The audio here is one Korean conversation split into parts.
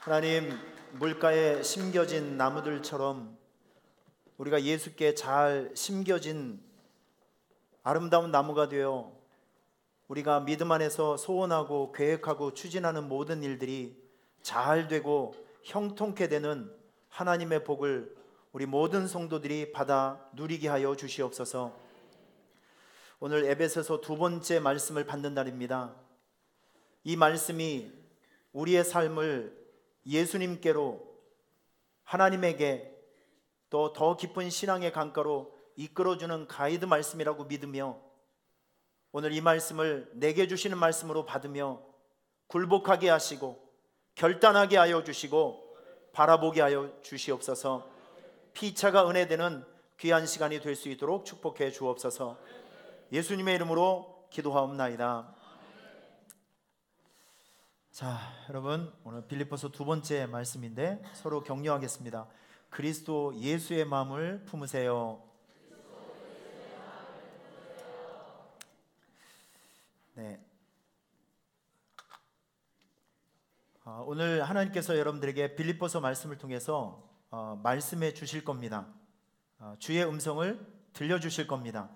하나님, 물가에 심겨진 나무들처럼 우리가 예수께 잘 심겨진 아름다운 나무가 되어 우리가 믿음 안에서 소원하고 계획하고 추진하는 모든 일들이 잘 되고 형통케 되는 하나님의 복을 우리 모든 성도들이 받아 누리게 하여 주시옵소서. 오늘 에베소서 두 번째 말씀을 받는 날입니다. 이 말씀이 우리의 삶을 예수님께로, 하나님에게 또 더 깊은 신앙의 강가로 이끌어주는 가이드 말씀이라고 믿으며, 오늘 이 말씀을 내게 주시는 말씀으로 받으며 굴복하게 하시고 결단하게 하여 주시고 바라보게 하여 주시옵소서. 피차가 은혜되는 귀한 시간이 될 수 있도록 축복해 주옵소서. 예수님의 이름으로 기도하옵나이다. 자, 여러분, 오늘 빌립보서 두 번째 말씀인데 서로 격려하겠습니다. 그리스도 예수의 마음을 품으세요. 네. 오늘 하나님께서 여러분들에게 빌립보서 말씀을 통해서 말씀해 주실 겁니다. 주의 음성을 들려주실 겁니다.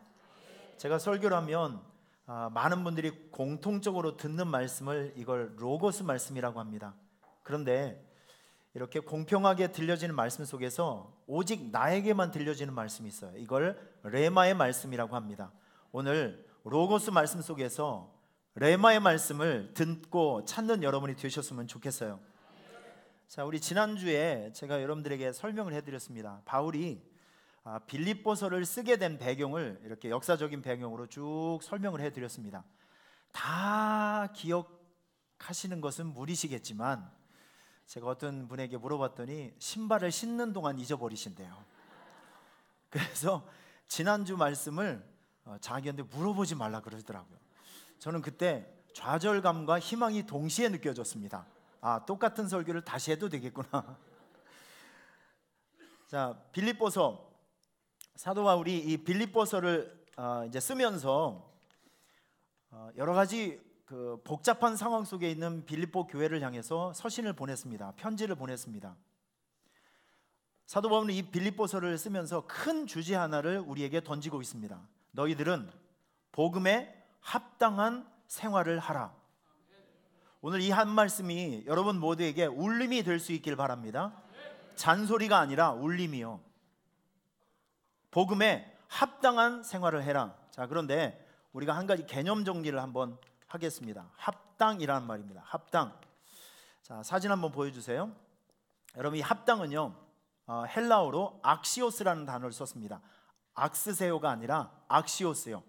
제가 설교를 하면 많은 분들이 공통적으로 듣는 말씀을 이걸 로고스 말씀이라고 합니다. 그런데 이렇게 공평하게 들려지는 말씀 속에서 오직 나에게만 들려지는 말씀이 있어요. 이걸 레마의 말씀이라고 합니다. 오늘 로고스 말씀 속에서 레마의 말씀을 듣고 찾는 여러분이 되셨으면 좋겠어요. 자, 우리 지난주에 제가 여러분들에게 설명을 해드렸습니다. 바울이 빌립보서를 쓰게 된 배경을 이렇게 역사적인 배경으로 쭉 설명을 해드렸습니다. 다 기억하시는 것은 무리시겠지만 제가 어떤 분에게 물어봤더니 신발을 신는 동안 잊어버리신대요. 그래서 지난주 말씀을 자기한테 물어보지 말라 그러더라고요. 저는 그때 좌절감과 희망이 동시에 느껴졌습니다. 똑같은 설교를 다시 해도 되겠구나. 자, 빌립보서, 사도 바울이 이 빌립보서를 이제 쓰면서 여러 가지 그 복잡한 상황 속에 있는 빌립보 교회를 향해서 서신을 보냈습니다. 편지를 보냈습니다. 사도 바울은 이 빌립보서를 쓰면서 큰 주제 하나를 우리에게 던지고 있습니다. 너희들은 복음에 합당한 생활을 하라. 오늘 이 한 말씀이 여러분 모두에게 울림이 될 수 있길 바랍니다. 잔소리가 아니라 울림이요. 복음에 합당한 생활을 해라. 자, 그런데 우리가 한 가지 개념 정리를 한번 하겠습니다. 합당이라는 말입니다. 합당. 자, 사진 한번 보여주세요. 여러분, 이 합당은요, 헬라어로 악시오스라는 단어를 썼습니다. 악스세요가 아니라 악시오스요.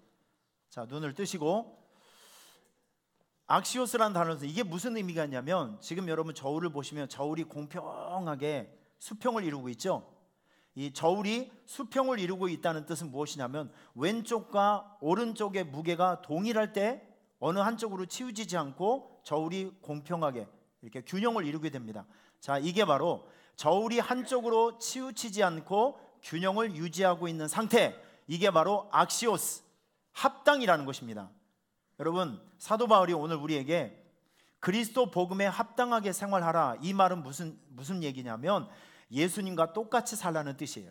자, 눈을 뜨시고, 악시오스라는 단어를 써서 이게 무슨 의미가 있냐면, 지금 여러분 저울을 보시면 저울이 공평하게 수평을 이루고 있죠. 이 저울이 수평을 이루고 있다는 뜻은 무엇이냐면, 왼쪽과 오른쪽의 무게가 동일할 때 어느 한쪽으로 치우치지 않고 저울이 공평하게 이렇게 균형을 이루게 됩니다. 자, 이게 바로 저울이 한쪽으로 치우치지 않고 균형을 유지하고 있는 상태, 이게 바로 악시오스, 합당이라는 것입니다. 여러분, 사도 바울이 오늘 우리에게 그리스도 복음에 합당하게 생활하라, 이 말은 무슨 얘기냐면 예수님과 똑같이 살라는 뜻이에요.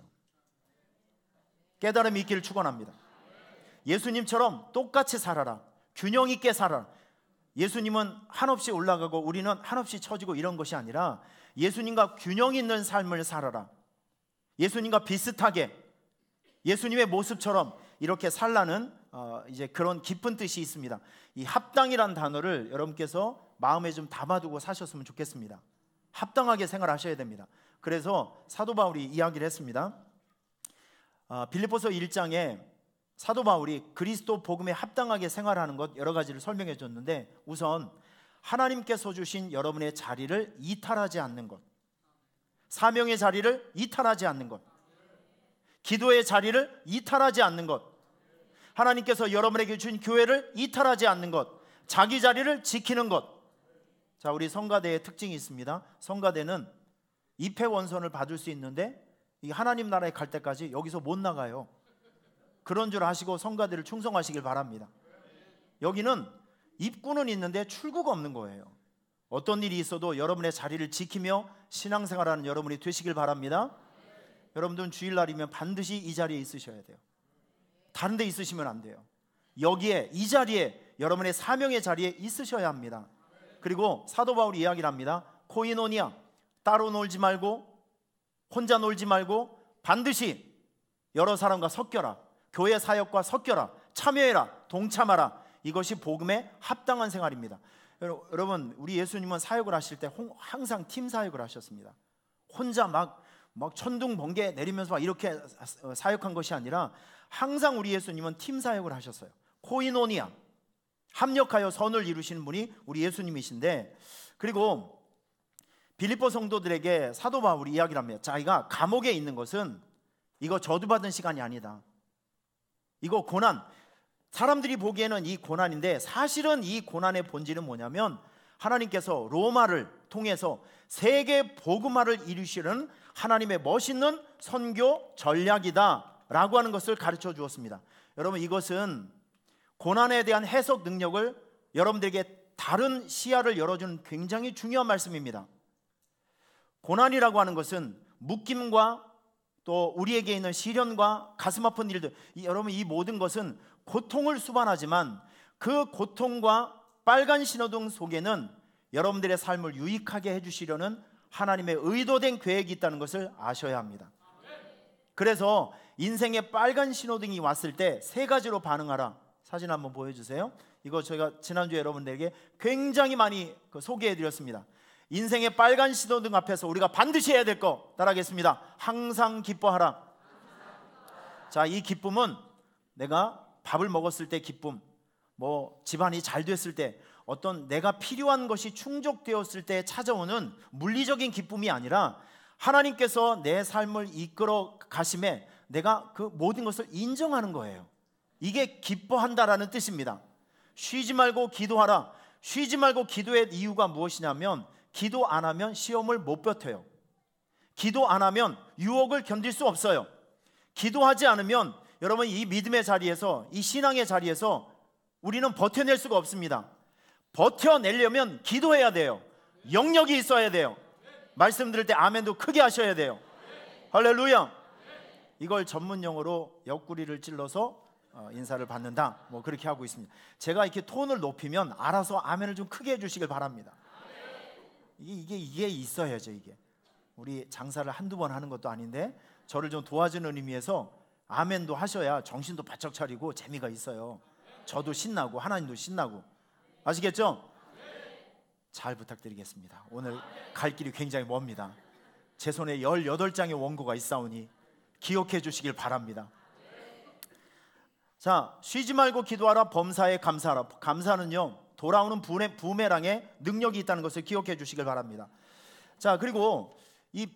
깨달음이 있기를 축원합니다. 예수님처럼 똑같이 살아라, 균형 있게 살아라. 예수님은 한없이 올라가고 우리는 한없이 처지고 이런 것이 아니라 예수님과 균형 있는 삶을 살아라. 예수님과 비슷하게 예수님의 모습처럼 이렇게 살라는 이제 그런 깊은 뜻이 있습니다. 이 합당이라는 단어를 여러분께서 마음에 좀 담아두고 사셨으면 좋겠습니다. 합당하게 생활하셔야 됩니다. 그래서 사도 바울이 이야기를 했습니다. 빌립보서 1장에 사도 바울이 그리스도 복음에 합당하게 생활하는 것 여러 가지를 설명해 줬는데, 우선 하나님께서 주신 여러분의 자리를 이탈하지 않는 것, 사명의 자리를 이탈하지 않는 것, 기도의 자리를 이탈하지 않는 것, 하나님께서 여러분에게 주신 교회를 이탈하지 않는 것, 자기 자리를 지키는 것. 자, 우리 성가대의 특징이 있습니다. 성가대는 입회원선을 받을 수 있는데 이 하나님 나라에 갈 때까지 여기서 못 나가요. 그런 줄 아시고 성가대를 충성하시길 바랍니다. 여기는 입구는 있는데 출구가 없는 거예요. 어떤 일이 있어도 여러분의 자리를 지키며 신앙생활하는 여러분이 되시길 바랍니다. 여러분들은 주일날이면 반드시 이 자리에 있으셔야 돼요. 다른 데 있으시면 안 돼요. 여기에, 이 자리에, 여러분의 사명의 자리에 있으셔야 합니다. 그리고 사도 바울이 이야기를 합니다. 코이노니아, 따로 놀지 말고, 혼자 놀지 말고 반드시 여러 사람과 섞여라. 교회 사역과 섞여라. 참여해라. 동참하라. 이것이 복음에 합당한 생활입니다. 여러분, 우리 예수님은 사역을 하실 때 항상 팀 사역을 하셨습니다. 혼자 막 천둥 번개 내리면서 막 이렇게 사역한 것이 아니라 항상 우리 예수님은 팀 사역을 하셨어요. 코이노니아, 합력하여 선을 이루시는 분이 우리 예수님이신데, 그리고 빌립보 성도들에게 사도 바울이 이야기를 합니다. 자기가 감옥에 있는 것은 이거 저주받은 시간이 아니다. 이거 고난, 사람들이 보기에는 이 고난인데 사실은 이 고난의 본질은 뭐냐면 하나님께서 로마를 통해서 세계 복음화를 이루시는 하나님의 멋있는 선교 전략이다 라고 하는 것을 가르쳐 주었습니다. 여러분, 이것은 고난에 대한 해석 능력을 여러분들에게 다른 시야를 열어주는 굉장히 중요한 말씀입니다. 고난이라고 하는 것은 묶임과 또 우리에게 있는 시련과 가슴 아픈 일들, 여러분, 이 모든 것은 고통을 수반하지만 그 고통과 빨간 신호등 속에는 여러분들의 삶을 유익하게 해주시려는 하나님의 의도된 계획이 있다는 것을 아셔야 합니다. 그래서 인생의 빨간 신호등이 왔을 때 세 가지로 반응하라. 사진 한번 보여주세요. 이거 저희가 지난주에 여러분들에게 굉장히 많이 소개해드렸습니다. 인생의 빨간 신호등 앞에서 우리가 반드시 해야 될 거 따라하겠습니다. 항상 기뻐하라. 자, 이 기쁨은 내가 밥을 먹었을 때 기쁨, 집안이 잘 됐을 때, 어떤 내가 필요한 것이 충족되었을 때 찾아오는 물리적인 기쁨이 아니라 하나님께서 내 삶을 이끌어 가심에 내가 그 모든 것을 인정하는 거예요. 이게 기뻐한다라는 뜻입니다. 쉬지 말고 기도하라. 쉬지 말고 기도의 이유가 무엇이냐면 기도 안 하면 시험을 못 버텨요. 기도 안 하면 유혹을 견딜 수 없어요. 기도하지 않으면 여러분, 이 믿음의 자리에서, 이 신앙의 자리에서 우리는 버텨낼 수가 없습니다. 버텨내려면 기도해야 돼요. 영역이 있어야 돼요. 말씀 들을 때 아멘도 크게 하셔야 돼요. 할렐루야. 이걸 전문 용어로 옆구리를 찔러서 인사를 받는다, 그렇게 하고 있습니다. 제가 이렇게 톤을 높이면 알아서 아멘을 좀 크게 해주시길 바랍니다. 이게 있어야죠. 이게 우리 장사를 한두 번 하는 것도 아닌데 저를 좀 도와주는 의미에서 아멘도 하셔야 정신도 바짝 차리고 재미가 있어요. 저도 신나고 하나님도 신나고. 아시겠죠? 잘 부탁드리겠습니다. 오늘 갈 길이 굉장히 멉니다. 제 손에 18장의 원고가 있사오니 기억해 주시길 바랍니다. 자, 쉬지 말고 기도하라. 범사에 감사하라. 감사는요, 돌아오는 부메랑의 능력이 있다는 것을 기억해 주시길 바랍니다. 자, 그리고 이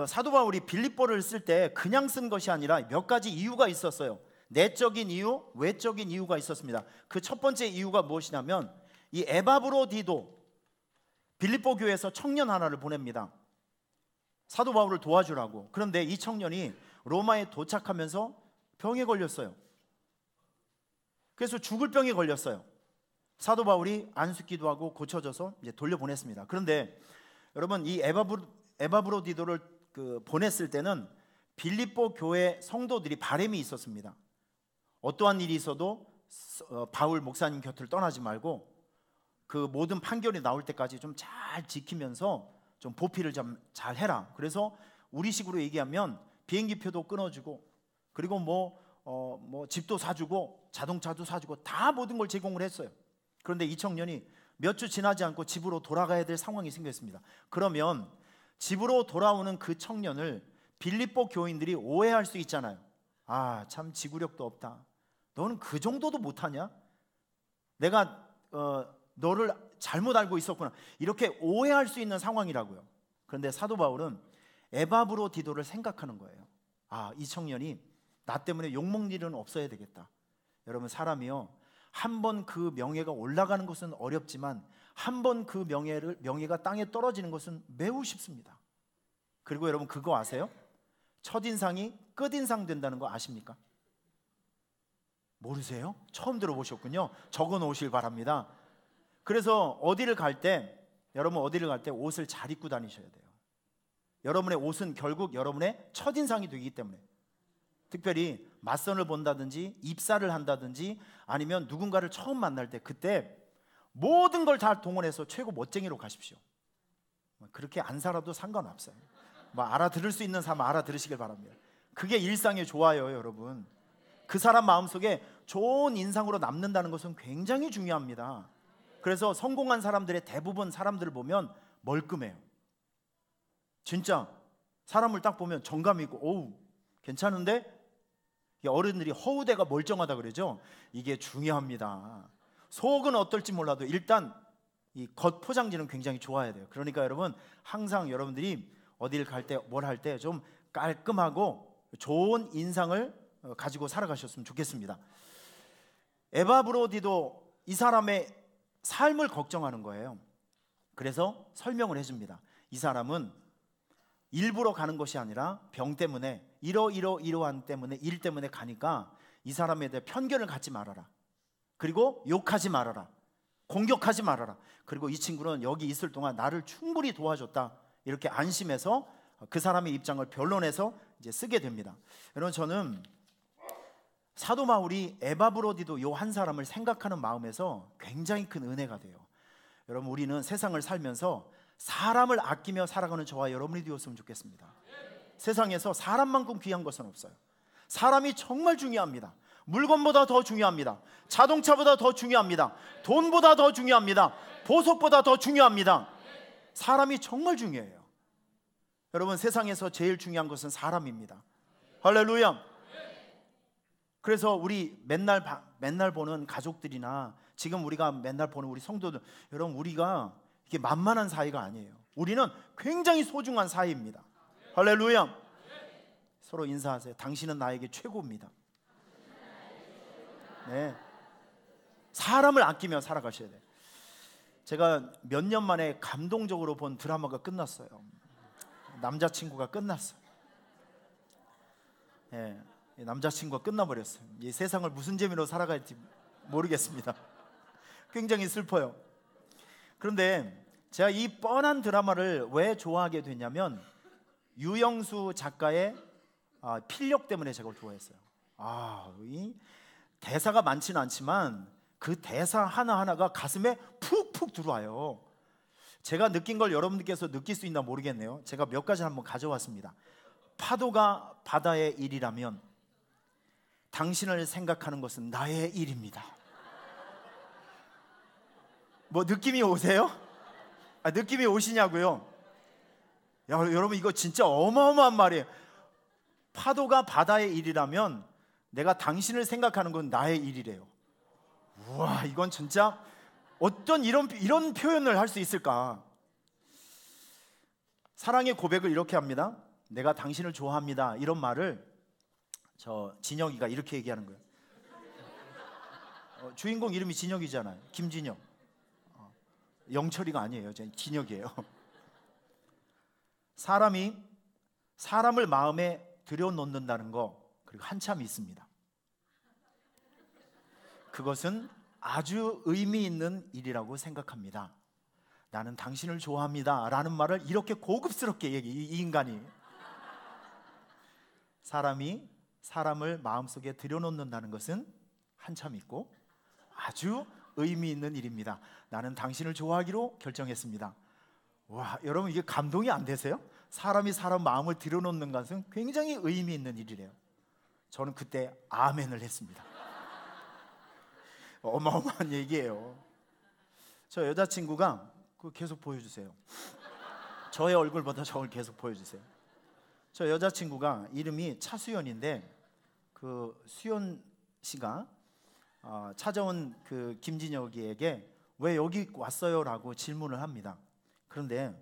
사도 바울이 빌립보를 쓸 때 그냥 쓴 것이 아니라 몇 가지 이유가 있었어요. 내적인 이유, 외적인 이유가 있었습니다. 그 첫 번째 이유가 무엇이냐면 이 에바브로디도 빌립보 교회에서 청년 하나를 보냅니다. 사도 바울을 도와주라고. 그런데 이 청년이 로마에 도착하면서 병에 걸렸어요. 그래서 죽을 병에 걸렸어요. 사도 바울이 안수기도 하고 고쳐져서 이제 돌려보냈습니다. 그런데 여러분, 이 에바브로디도를 보냈을 때는 빌립보 교회 성도들이 바람이 있었습니다. 어떠한 일이 있어도 바울 목사님 곁을 떠나지 말고 그 모든 판결이 나올 때까지 좀 잘 지키면서 좀 보필을 좀 잘 해라. 그래서 우리식으로 얘기하면 비행기표도 끊어주고, 그리고 집도 사주고 자동차도 사주고 다 모든 걸 제공을 했어요. 그런데 이 청년이 몇 주 지나지 않고 집으로 돌아가야 될 상황이 생겼습니다. 그러면 집으로 돌아오는 그 청년을 빌립보 교인들이 오해할 수 있잖아요. 아, 참 지구력도 없다. 너는 그 정도도 못하냐? 내가 너를 잘못 알고 있었구나. 이렇게 오해할 수 있는 상황이라고요. 그런데 사도 바울은 에바브로디도를 생각하는 거예요. 아, 이 청년이 나 때문에 욕먹는 일은 없어야 되겠다. 여러분, 사람이요, 한 번 그 명예가 올라가는 것은 어렵지만 한 번 그 명예가 땅에 떨어지는 것은 매우 쉽습니다. 그리고 여러분, 그거 아세요? 첫인상이 끝인상 된다는 거 아십니까? 모르세요? 처음 들어보셨군요. 적어 놓으실 바랍니다. 그래서 어디를 갈 때 여러분 어디를 갈 때 옷을 잘 입고 다니셔야 돼요. 여러분의 옷은 결국 여러분의 첫인상이 되기 때문에, 특별히 맞선을 본다든지 입사를 한다든지 아니면 누군가를 처음 만날 때, 그때 모든 걸 다 동원해서 최고 멋쟁이로 가십시오. 그렇게 안 살아도 상관없어요. 알아들을 수 있는 사람 알아들으시길 바랍니다. 그게 일상에 좋아요, 여러분. 그 사람 마음속에 좋은 인상으로 남는다는 것은 굉장히 중요합니다. 그래서 성공한 사람들의 대부분 사람들을 보면 멀끔해요. 진짜 사람을 딱 보면 정감 있고, 오우 괜찮은데? 어른들이 허우대가 멀쩡하다 그러죠. 이게 중요합니다. 속은 어떨지 몰라도 일단 이 겉포장지는 굉장히 좋아야 돼요. 그러니까 여러분, 항상 여러분들이 어딜 갈 때 뭘 할 때 좀 깔끔하고 좋은 인상을 가지고 살아가셨으면 좋겠습니다. 에바 브로디도 이 사람의 삶을 걱정하는 거예요. 그래서 설명을 해줍니다. 이 사람은 일부러 가는 것이 아니라 병 때문에, 이러한 때문에, 일 때문에 가니까 이 사람에 대해 편견을 갖지 말아라. 그리고 욕하지 말아라. 공격하지 말아라. 그리고 이 친구는 여기 있을 동안 나를 충분히 도와줬다. 이렇게 안심해서 그 사람의 입장을 변론해서 이제 쓰게 됩니다. 여러분, 저는 사도 바울이 에바 브로디도 이 한 사람을 생각하는 마음에서 굉장히 큰 은혜가 돼요. 여러분, 우리는 세상을 살면서 사람을 아끼며 살아가는 저와 여러분이 되었으면 좋겠습니다. 세상에서 사람만큼 귀한 것은 없어요. 사람이 정말 중요합니다. 물건보다 더 중요합니다. 자동차보다 더 중요합니다. 돈보다 더 중요합니다. 보석보다 더 중요합니다. 사람이 정말 중요해요. 여러분, 세상에서 제일 중요한 것은 사람입니다. 할렐루야. 그래서 우리 맨날 보는 가족들이나 지금 우리가 맨날 보는 우리 성도들, 여러분, 우리가 이게 만만한 사이가 아니에요. 우리는 굉장히 소중한 사이입니다. 할렐루야. 서로 인사하세요. 당신은 나에게 최고입니다. 네. 사람을 아끼며 살아가셔야 돼요. 제가 몇 년 만에 감동적으로 본 드라마가 끝났어요. 남자친구가 끝났어요. 네. 남자친구가 끝나버렸어요. 이 세상을 무슨 재미로 살아갈지 모르겠습니다. 굉장히 슬퍼요. 그런데 제가 이 뻔한 드라마를 왜 좋아하게 됐냐면 유영수 작가의 필력 때문에 제가 좋아했어요. 이 대사가 많지는 않지만 그 대사 하나하나가 가슴에 푹푹 들어와요. 제가 느낀 걸 여러분들께서 느낄 수 있나 모르겠네요. 제가 몇 가지 한번 가져왔습니다. 파도가 바다의 일이라면 당신을 생각하는 것은 나의 일입니다. 뭐 느낌이 오세요? 느낌이 오시냐고요? 여러분, 이거 진짜 어마어마한 말이에요. 파도가 바다의 일이라면 내가 당신을 생각하는 건 나의 일이래요. 우와, 이건 진짜 어떤 이런 표현을 할 수 있을까? 사랑의 고백을 이렇게 합니다. 내가 당신을 좋아합니다. 이런 말을 진혁이가 이렇게 얘기하는 거예요. 주인공 이름이 진혁이잖아요. 김진혁. 영철이가 아니에요. 진혁이에요. 사람이 사람을 마음에 들여놓는다는 거, 그리고 한참 있습니다. 그것은 아주 의미 있는 일이라고 생각합니다. 나는 당신을 좋아합니다 라는 말을 이렇게 고급스럽게 이 인간이, 사람이 사람을 마음속에 들여놓는다는 것은 한참 있고 아주 의미 있는 일입니다. 나는 당신을 좋아하기로 결정했습니다. 와, 여러분, 이게 감동이 안 되세요? 사람이 사람 마음을 들여놓는 것은 굉장히 의미 있는 일이래요. 저는 그때 아멘을 했습니다. 어마어마한 얘기예요. 저 여자친구가 그거 계속 보여주세요. 저의 얼굴보다 저걸 계속 보여주세요. 저 여자친구가 이름이 차수연인데, 그 수연 씨가 찾아온 그 김진혁이에게 왜 여기 왔어요? 라고 질문을 합니다. 그런데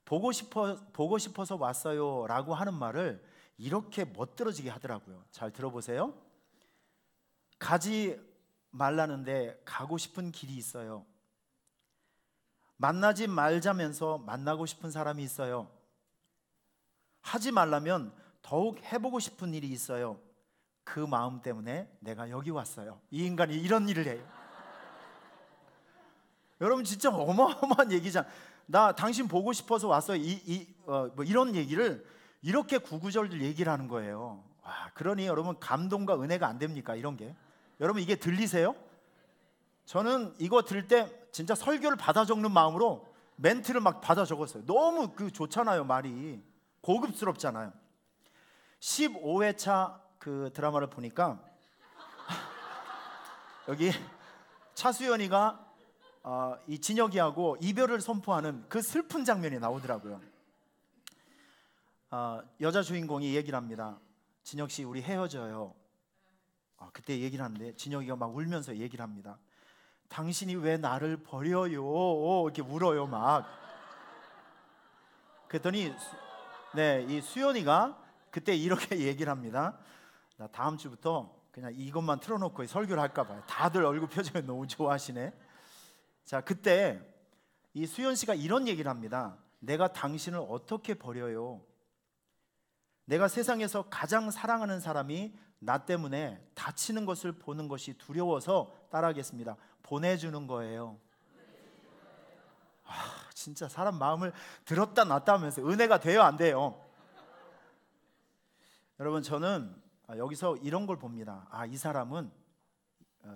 보고 싶어서 왔어요 라고 하는 말을 이렇게 멋들어지게 하더라고요. 잘 들어보세요. 가지 말라는데 가고 싶은 길이 있어요. 만나지 말자면서 만나고 싶은 사람이 있어요. 하지 말라면 더욱 해보고 싶은 일이 있어요. 그 마음 때문에 내가 여기 왔어요. 이 인간이 이런 일을 해요. 여러분, 진짜 어마어마한 얘기잖아. 나 당신 보고 싶어서 왔어. 뭐 이런 얘기를 이렇게 구구절절 얘기를 하는 거예요. 와, 그러니 여러분 감동과 은혜가 안 됩니까? 이런 게 여러분 이게 들리세요? 저는 이거 들을 때 진짜 설교를 받아 적는 마음으로 멘트를 막 받아 적었어요. 너무 좋잖아요. 말이 고급스럽잖아요. 15회차 그 드라마를 보니까 여기 차수연이가 이 진혁이하고 이별을 선포하는 그 슬픈 장면이 나오더라고요. 여자 주인공이 얘기를 합니다. 진혁 씨, 우리 헤어져요. 그때 얘기를 하는데 진혁이가 막 울면서 얘기를 합니다. 당신이 왜 나를 버려요? 이렇게 울어요 막. 그랬더니 이 수연이가 그때 이렇게 얘기를 합니다. 나 다음 주부터 그냥 이것만 틀어놓고 설교를 할까 봐요. 다들 얼굴 표정이 너무 좋아하시네. 자, 그때 이 수연 씨가 이런 얘기를 합니다. 내가 당신을 어떻게 버려요? 내가 세상에서 가장 사랑하는 사람이 나 때문에 다치는 것을 보는 것이 두려워서 따라하겠습니다. 보내주는 거예요. 진짜 사람 마음을 들었다 놨다 하면서 은혜가 돼요, 안 돼요? 여러분, 저는 여기서 이런 걸 봅니다. 이 사람은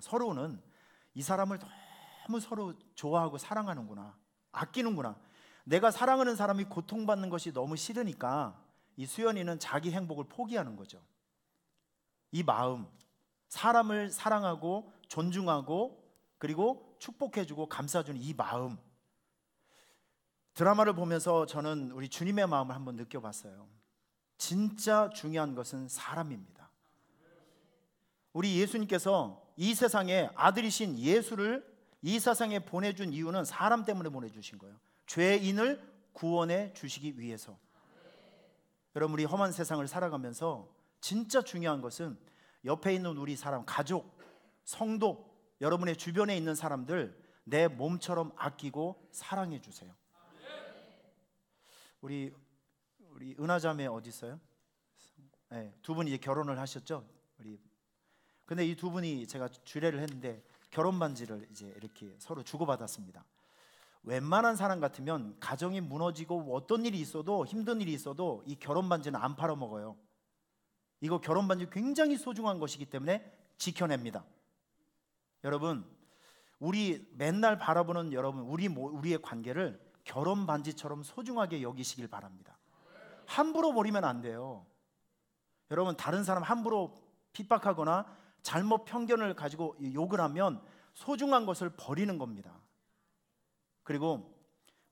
서로는 이 사람을 너무 서로 좋아하고 사랑하는구나, 아끼는구나. 내가 사랑하는 사람이 고통받는 것이 너무 싫으니까 이 수연이는 자기 행복을 포기하는 거죠. 이 마음, 사람을 사랑하고 존중하고 그리고 축복해주고 감싸주는 이 마음, 드라마를 보면서 저는 우리 주님의 마음을 한번 느껴봤어요. 진짜 중요한 것은 사람입니다. 우리 예수님께서 이 세상에 아들이신 예수를 이 세상에 보내준 이유는 사람 때문에 보내주신 거예요. 죄인을 구원해 주시기 위해서. 여러분, 우리 험한 세상을 살아가면서 진짜 중요한 것은 옆에 있는 우리 사람, 가족, 성도, 여러분의 주변에 있는 사람들 내 몸처럼 아끼고 사랑해 주세요. 우리 은하자매 어디 있어요? 네, 두 분이 이제 결혼을 하셨죠? 근데 이 두 분이 제가 주례를 했는데 결혼 반지를 이제 이렇게 서로 주고받았습니다. 웬만한 사람 같으면 가정이 무너지고 어떤 일이 있어도, 힘든 일이 있어도 이 결혼 반지는 안 팔아먹어요. 이거 결혼 반지 굉장히 소중한 것이기 때문에 지켜냅니다. 여러분, 우리 맨날 바라보는 여러분, 우리의 관계를 결혼 반지처럼 소중하게 여기시길 바랍니다. 함부로 버리면 안 돼요. 여러분, 다른 사람 함부로 핍박하거나 잘못 편견을 가지고 욕을 하면 소중한 것을 버리는 겁니다. 그리고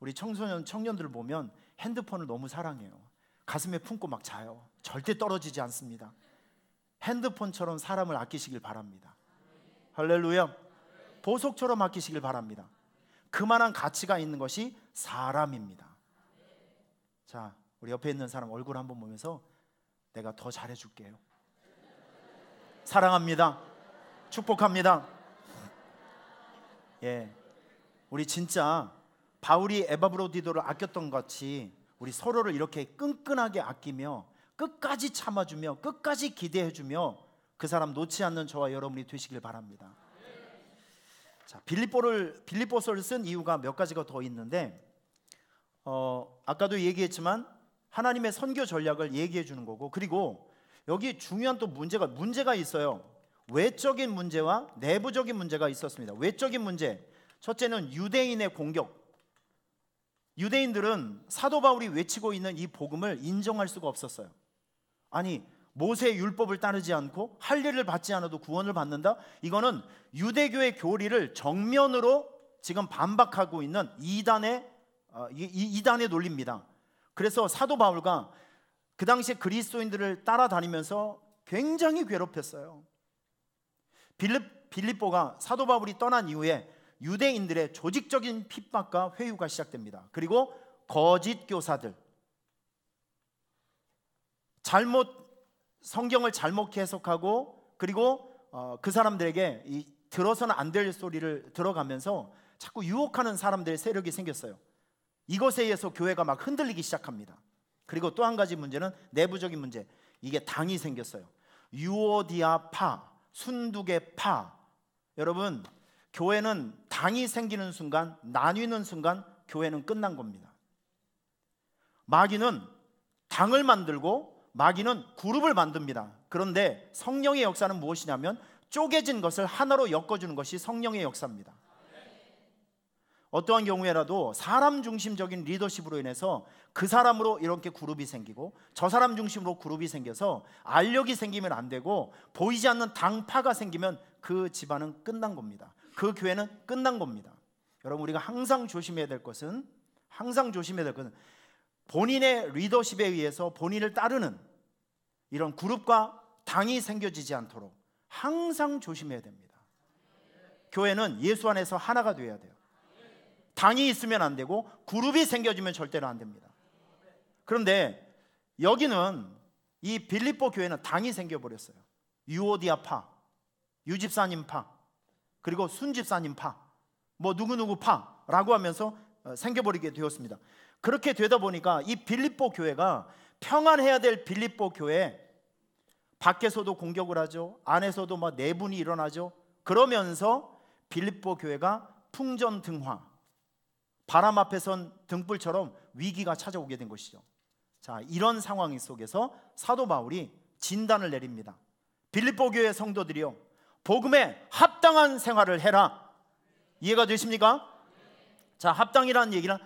우리 청년들을 보면 핸드폰을 너무 사랑해요. 가슴에 품고 막 자요. 절대 떨어지지 않습니다. 핸드폰처럼 사람을 아끼시길 바랍니다. 할렐루야. 보석처럼 아끼시길 바랍니다. 그만한 가치가 있는 것이 사람입니다. 자, 우리 옆에 있는 사람 얼굴 한번 보면서 내가 더 잘해줄게요. 사랑합니다. 축복합니다. 우리 진짜 바울이 에바브로디도를 아꼈던 것 같이 우리 서로를 이렇게 끈끈하게 아끼며 끝까지 참아주며 끝까지 기대해주며 그 사람 놓지 않는 저와 여러분이 되시길 바랍니다. 자, 빌립보서를 쓴 이유가 몇 가지가 더 있는데 아까도 얘기했지만 하나님의 선교 전략을 얘기해 주는 거고, 그리고 여기 중요한 또 문제가 있어요. 외적인 문제와 내부적인 문제가 있었습니다. 외적인 문제, 첫째는 유대인의 공격. 유대인들은 사도 바울이 외치고 있는 이 복음을 인정할 수가 없었어요. 아니, 모세의 율법을 따르지 않고 할례를 받지 않아도 구원을 받는다? 이거는 유대교의 교리를 정면으로 지금 반박하고 있는 이단의 논리입니다. 그래서 사도 바울과 그 당시에 그리스도인들을 따라다니면서 굉장히 괴롭혔어요. 빌립보가 사도 바울이 떠난 이후에 유대인들의 조직적인 핍박과 회유가 시작됩니다. 그리고 거짓 교사들, 성경을 잘못 해석하고 그리고 그 사람들에게 들어서는 안 될 소리를 들어가면서 자꾸 유혹하는 사람들의 세력이 생겼어요. 이것에 의해서 교회가 막 흔들리기 시작합니다. 그리고 또 한 가지 문제는 내부적인 문제, 이게 당이 생겼어요. 유오디아 파, 순두개 파. 여러분, 교회는 당이 생기는 순간, 나뉘는 순간 교회는 끝난 겁니다. 마귀는 당을 만들고 마귀는 그룹을 만듭니다. 그런데 성령의 역사는 무엇이냐면 쪼개진 것을 하나로 엮어주는 것이 성령의 역사입니다. 어떠한 경우에라도 사람 중심적인 리더십으로 인해서 그 사람으로 이렇게 그룹이 생기고 저 사람 중심으로 그룹이 생겨서 알력이 생기면 안 되고 보이지 않는 당파가 생기면 그 집안은 끝난 겁니다. 그 교회는 끝난 겁니다. 여러분, 우리가 항상 조심해야 될 것은 본인의 리더십에 의해서 본인을 따르는 이런 그룹과 당이 생겨지지 않도록 항상 조심해야 됩니다. 교회는 예수 안에서 하나가 되어야 돼요. 당이 있으면 안 되고 그룹이 생겨지면 절대로 안 됩니다. 그런데 여기는 이 빌립보 교회는 당이 생겨버렸어요. 유오디아파, 유집사님파, 그리고 순집사님파, 뭐 누구누구파라고 하면서 생겨버리게 되었습니다. 그렇게 되다 보니까 이 빌립보 교회가 평안해야 될 빌립보 교회, 밖에서도 공격을 하죠. 안에서도 막 내분이 일어나죠. 그러면서 빌립보 교회가 풍전등화, 바람 앞에 선 등불처럼 위기가 찾아오게 된 것이죠. 자, 이런 상황 속에서 사도 바울이 진단을 내립니다. 빌립보 교회 성도들이요, 복음에 합당한 생활을 해라. 이해가 되십니까? 자, 합당이라는 얘기는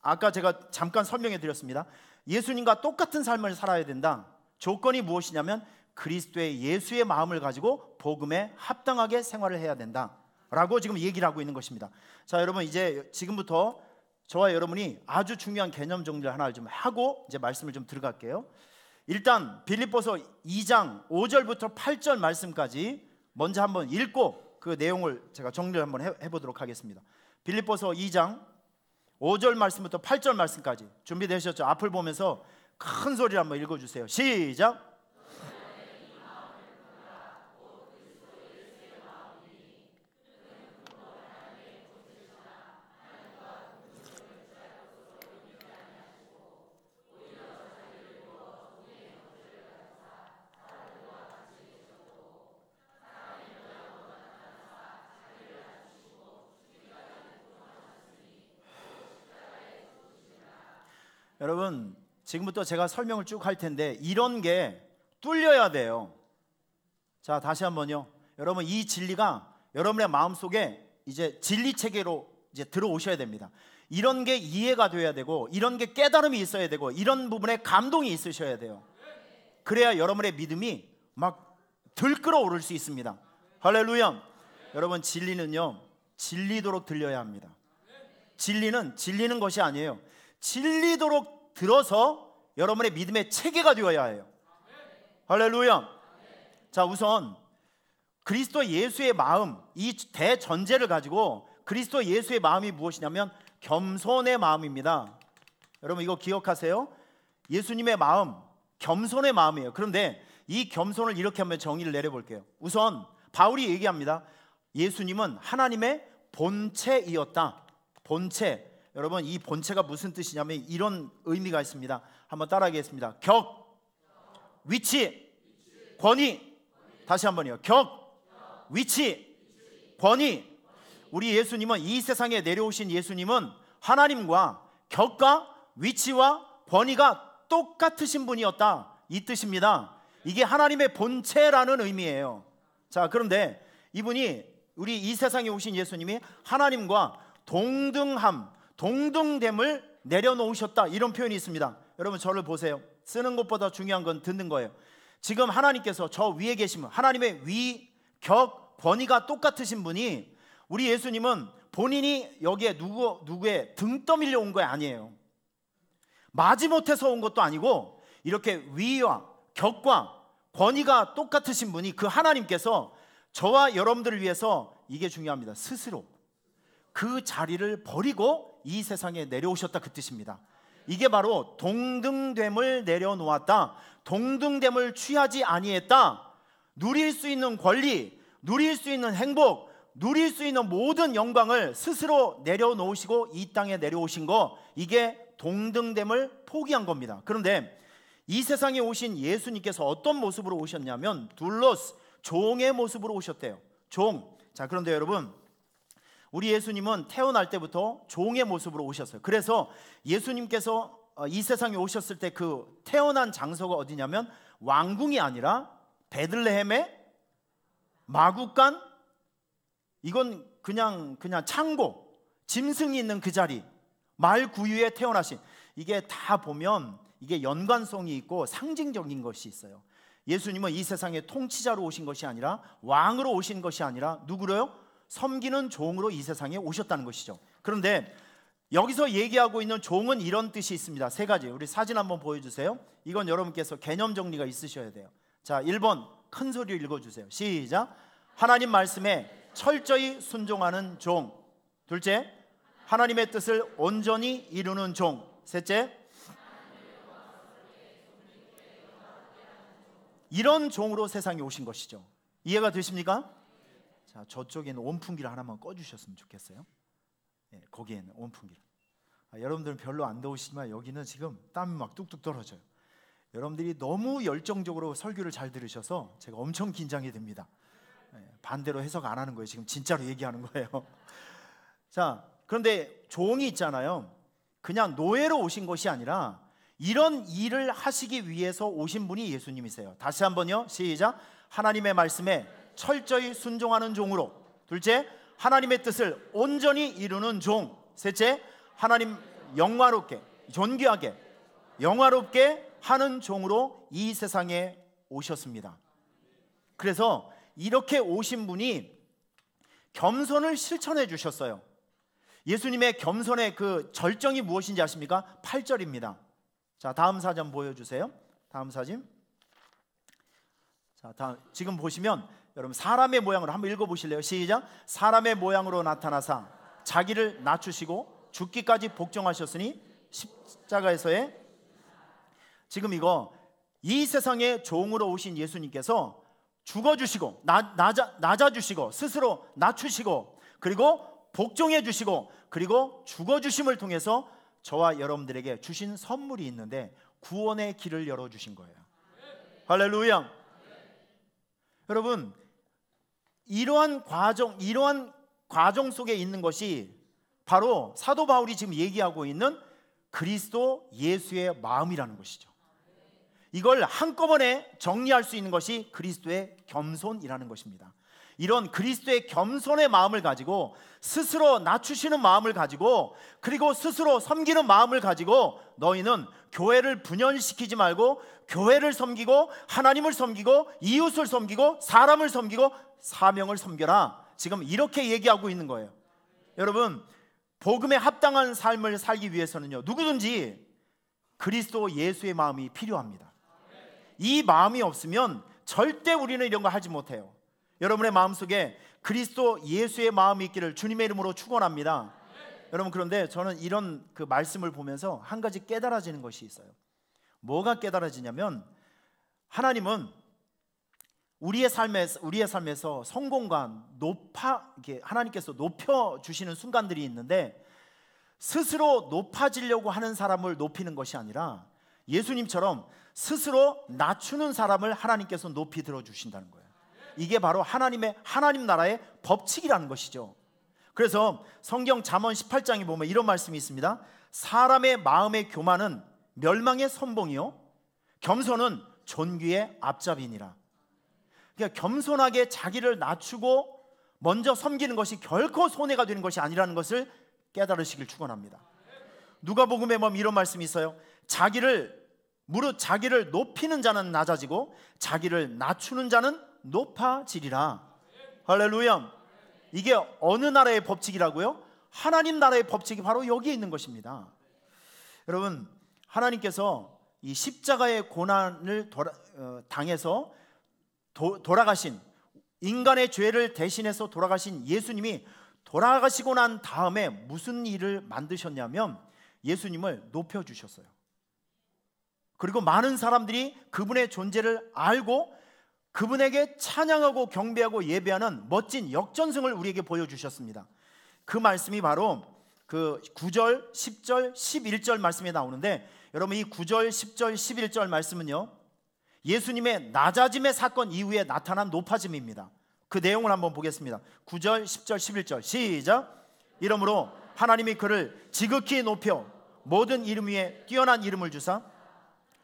아까 제가 잠깐 설명해 드렸습니다. 예수님과 똑같은 삶을 살아야 된다. 조건이 무엇이냐면 그리스도의 예수의 마음을 가지고 복음에 합당하게 생활을 해야 된다 라고 지금 얘기를 하고 있는 것입니다. 자, 여러분, 이제 지금부터 저와 여러분이 아주 중요한 개념 정리를 하나 좀 하고 이제 말씀을 좀 들어갈게요. 일단 빌립보서 2장 5절부터 8절 말씀까지 먼저 한번 읽고 그 내용을 제가 정리를 한번 해보도록 하겠습니다. 빌립보서 2장 5절 말씀부터 8절 말씀까지 준비되셨죠? 앞을 보면서 큰 소리로 한번 읽어주세요. 시작. 여러분, 지금부터 제가 설명을 쭉 할 텐데 이런 게 뚫려야 돼요. 자, 다시 한번요. 여러분, 이 진리가 여러분의 마음속에 이제 진리 체계로 이제 들어오셔야 됩니다. 이런 게 이해가 돼야 되고, 이런 게 깨달음이 있어야 되고, 이런 부분에 감동이 있으셔야 돼요. 그래야 여러분의 믿음이 막 들끓어 오를 수 있습니다. 할렐루야. 여러분, 진리는요, 진리도록 들려야 합니다. 진리는 질리는 것이 아니에요. 진리도록 들어서 여러분의 믿음의 체계가 되어야 해요. 할렐루야. 자, 우선 그리스도 예수의 마음, 이 대전제를 가지고 그리스도 예수의 마음이 무엇이냐면 겸손의 마음입니다. 여러분, 이거 기억하세요. 예수님의 마음, 겸손의 마음이에요. 그런데 이 겸손을 이렇게 한번 정의를 내려볼게요. 우선 바울이 얘기합니다. 예수님은 하나님의 본체이었다. 본체. 여러분, 이 본체가 무슨 뜻이냐면 이런 의미가 있습니다. 한번 따라하겠습니다. 격, 위치, 권위. 다시 한번요. 격, 위치, 권위. 우리 예수님은, 이 세상에 내려오신 예수님은 하나님과 격과 위치와 권위가 똑같으신 분이었다, 이 뜻입니다. 이게 하나님의 본체라는 의미예요. 자, 그런데 이분이, 우리 이 세상에 오신 예수님이 하나님과 동등됨을 내려놓으셨다, 이런 표현이 있습니다. 여러분, 저를 보세요. 쓰는 것보다 중요한 건 듣는 거예요. 지금 하나님께서 저 위에 계시면 하나님의 위, 격, 권위가 똑같으신 분이, 우리 예수님은 본인이 여기에 누구의 등 떠밀려 온 거 아니에요. 마지못해서 온 것도 아니고, 이렇게 위와 격과 권위가 똑같으신 분이, 그 하나님께서 저와 여러분들을 위해서, 이게 중요합니다, 스스로 그 자리를 버리고 이 세상에 내려오셨다, 그 뜻입니다. 이게 바로 동등됨을 내려놓았다, 동등됨을 취하지 아니했다. 누릴 수 있는 권리, 누릴 수 있는 행복, 누릴 수 있는 모든 영광을 스스로 내려놓으시고 이 땅에 내려오신 거, 이게 동등됨을 포기한 겁니다. 그런데 이 세상에 오신 예수님께서 어떤 모습으로 오셨냐면 둘로스, 종의 모습으로 오셨대요. 종. 자, 그런데 여러분, 우리 예수님은 태어날 때부터 종의 모습으로 오셨어요. 그래서 예수님께서 이 세상에 오셨을 때 그 태어난 장소가 어디냐면 왕궁이 아니라 베들레헴의 마구간, 이건 그냥 창고, 짐승이 있는 그 자리, 말 구유에 태어나신, 이게 다 보면 이게 연관성이 있고 상징적인 것이 있어요. 예수님은 이 세상에 통치자로 오신 것이 아니라, 왕으로 오신 것이 아니라 누구로요? 섬기는 종으로 이 세상에 오셨다는 것이죠. 그런데 여기서 얘기하고 있는 종은 이런 뜻이 있습니다. 세 가지. 우리 사진 한번 보여주세요. 이건 여러분께서 개념 정리가 있으셔야 돼요. 자, 1번 큰 소리로 읽어주세요. 시작. 하나님 말씀에 철저히 순종하는 종. 둘째, 하나님의 뜻을 온전히 이루는 종. 셋째, 이런 종으로 세상에 오신 것이죠. 이해가 되십니까? 자, 저쪽에는 온풍기를 하나만 꺼주셨으면 좋겠어요. 네, 거기에는 온풍기를. 여러분들은 별로 안 더우시지만 여기는 지금 땀이 막 뚝뚝 떨어져요. 여러분들이 너무 열정적으로 설교를 잘 들으셔서 제가 엄청 긴장이 됩니다. 네, 반대로 해석 안 하는 거예요. 지금 진짜로 얘기하는 거예요. 자, 그런데 종이 있잖아요. 그냥 노예로 오신 것이 아니라 이런 일을 하시기 위해서 오신 분이 예수님이세요. 다시 한번요. 시작. 하나님의 말씀에 철저히 순종하는 종으로. 둘째, 하나님의 뜻을 온전히 이루는 종. 셋째, 하나님 영화롭게, 존귀하게, 영화롭게 하는 종으로 이 세상에 오셨습니다. 그래서 이렇게 오신 분이 겸손을 실천해 주셨어요. 예수님의 겸손의 그 절정이 무엇인지 아십니까? 8절입니다. 자, 다음 사진 보여주세요. 다음 사진. 자, 지금 보시면 여러분 사람의 모양으로 한번 읽어보실래요? 시작. 사람의 모양으로 나타나사 자기를 낮추시고 죽기까지 복종하셨으니 십자가에서의, 지금 이거 이 세상에 종으로 오신 예수님께서 죽어주시고 낮아주시고 스스로 낮추시고 그리고 복종해 주시고 그리고 죽어주심을 통해서 저와 여러분들에게 주신 선물이 있는데 구원의 길을 열어주신 거예요. 할렐루야. 여러분, 이러한 과정 속에 있는 것이 바로 사도 바울이 지금 얘기하고 있는 그리스도 예수의 마음이라는 것이죠. 이걸 한꺼번에 정리할 수 있는 것이 그리스도의 겸손이라는 것입니다. 이런 그리스도의 겸손의 마음을 가지고 스스로 낮추시는 마음을 가지고 그리고 스스로 섬기는 마음을 가지고 너희는 교회를 분열시키지 말고 교회를 섬기고 하나님을 섬기고 이웃을 섬기고 사람을 섬기고 사명을 섬겨라. 지금 이렇게 얘기하고 있는 거예요. 여러분, 복음에 합당한 삶을 살기 위해서는요, 누구든지 그리스도 예수의 마음이 필요합니다. 이 마음이 없으면 절대 우리는 이런 거 하지 못해요. 여러분의 마음속에 그리스도 예수의 마음이 있기를 주님의 이름으로 축원합니다. 여러분, 그런데 저는 이런 그 말씀을 보면서 한 가지 깨달아지는 것이 있어요. 뭐가 깨달아지냐면 하나님은 우리의 삶에서 성공과 하나님께서 높여주시는 순간들이 있는데 스스로 높아지려고 하는 사람을 높이는 것이 아니라 예수님처럼 스스로 낮추는 사람을 하나님께서 높이 들어주신다는 거예요. 이게 바로 하나님 나라의 법칙이라는 것이죠. 그래서 성경 잠언 18장에 보면 이런 말씀이 있습니다. 사람의 마음의 교만은 멸망의 선봉이요 겸손은 존귀의 앞잡이니라. 그러니까 겸손하게 자기를 낮추고 먼저 섬기는 것이 결코 손해가 되는 것이 아니라는 것을 깨달으시길 축원합니다. 누가복음에 보면 이런 말씀이 있어요. 자기를 높이는 자는 낮아지고 자기를 낮추는 자는 높아지리라. 할렐루야. 이게 어느 나라의 법칙이라고요? 하나님 나라의 법칙이 바로 여기에 있는 것입니다. 여러분, 하나님께서 이 십자가의 고난을 당해서 돌아가신, 인간의 죄를 대신해서 돌아가신 예수님이 돌아가시고 난 다음에 무슨 일을 만드셨냐면 예수님을 높여주셨어요. 그리고 많은 사람들이 그분의 존재를 알고 그분에게 찬양하고 경배하고 예배하는 멋진 역전승을 우리에게 보여주셨습니다. 그 말씀이 바로 그 9절, 10절, 11절 말씀에 나오는데 여러분, 이 9절, 10절, 11절 말씀은요 예수님의 낮아짐의 사건 이후에 나타난 높아짐입니다. 그 내용을 한번 보겠습니다. 9절, 10절, 11절 시작. 이러므로 하나님이 그를 지극히 높여 모든 이름 위에 뛰어난 이름을 주사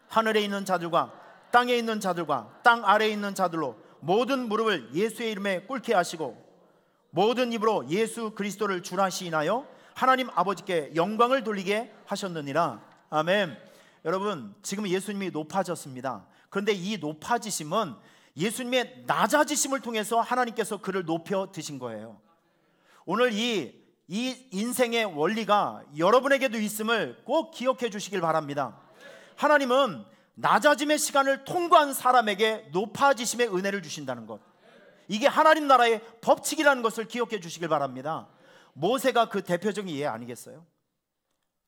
하늘에 있는 자들과 땅에 있는 자들과 땅 아래에 있는 자들로 모든 무릎을 예수의 이름에 꿇게 하시고 모든 입으로 예수 그리스도를 주라 시인하여 하나님 아버지께 영광을 돌리게 하셨느니라. 아멘. 여러분, 지금 예수님이 높아졌습니다. 그런데 이 높아지심은 예수님의 낮아지심을 통해서 하나님께서 그를 높여 드신 거예요. 오늘 이 인생의 원리가 여러분에게도 있음을 꼭 기억해 주시길 바랍니다. 하나님은 낮아짐의 시간을 통과한 사람에게 높아지심의 은혜를 주신다는 것, 이게 하나님 나라의 법칙이라는 것을 기억해 주시길 바랍니다. 모세가 그 대표적인 예 아니겠어요?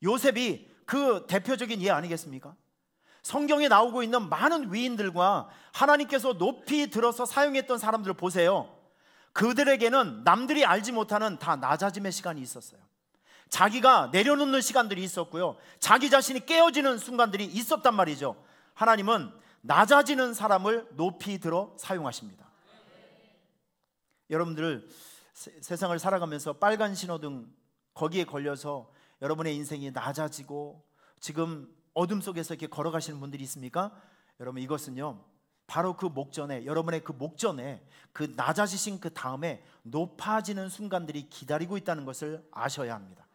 요셉이 그 대표적인 예 아니겠습니까? 성경에 나오고 있는 많은 위인들과 하나님께서 높이 들어서 사용했던 사람들 보세요. 그들에게는 남들이 알지 못하는 다 낮아짐의 시간이 있었어요. 자기가 내려놓는 시간들이 있었고요, 자기 자신이 깨어지는 순간들이 있었단 말이죠. 하나님은 낮아지는 사람을 높이 들어 사용하십니다. 여러분들 세상을 살아가면서 빨간 신호등 거기에 걸려서 여러분의 인생이 낮아지고 지금 어둠 속에서 이렇게 걸어가시는 분들이 있습니까? 여러분, 이것은요 바로 그 목전에, 여러분의 그 목전에 그 낮아지신 그 다음에 높아지는 순간들이 기다리고 있다는 것을 아셔야 합니다.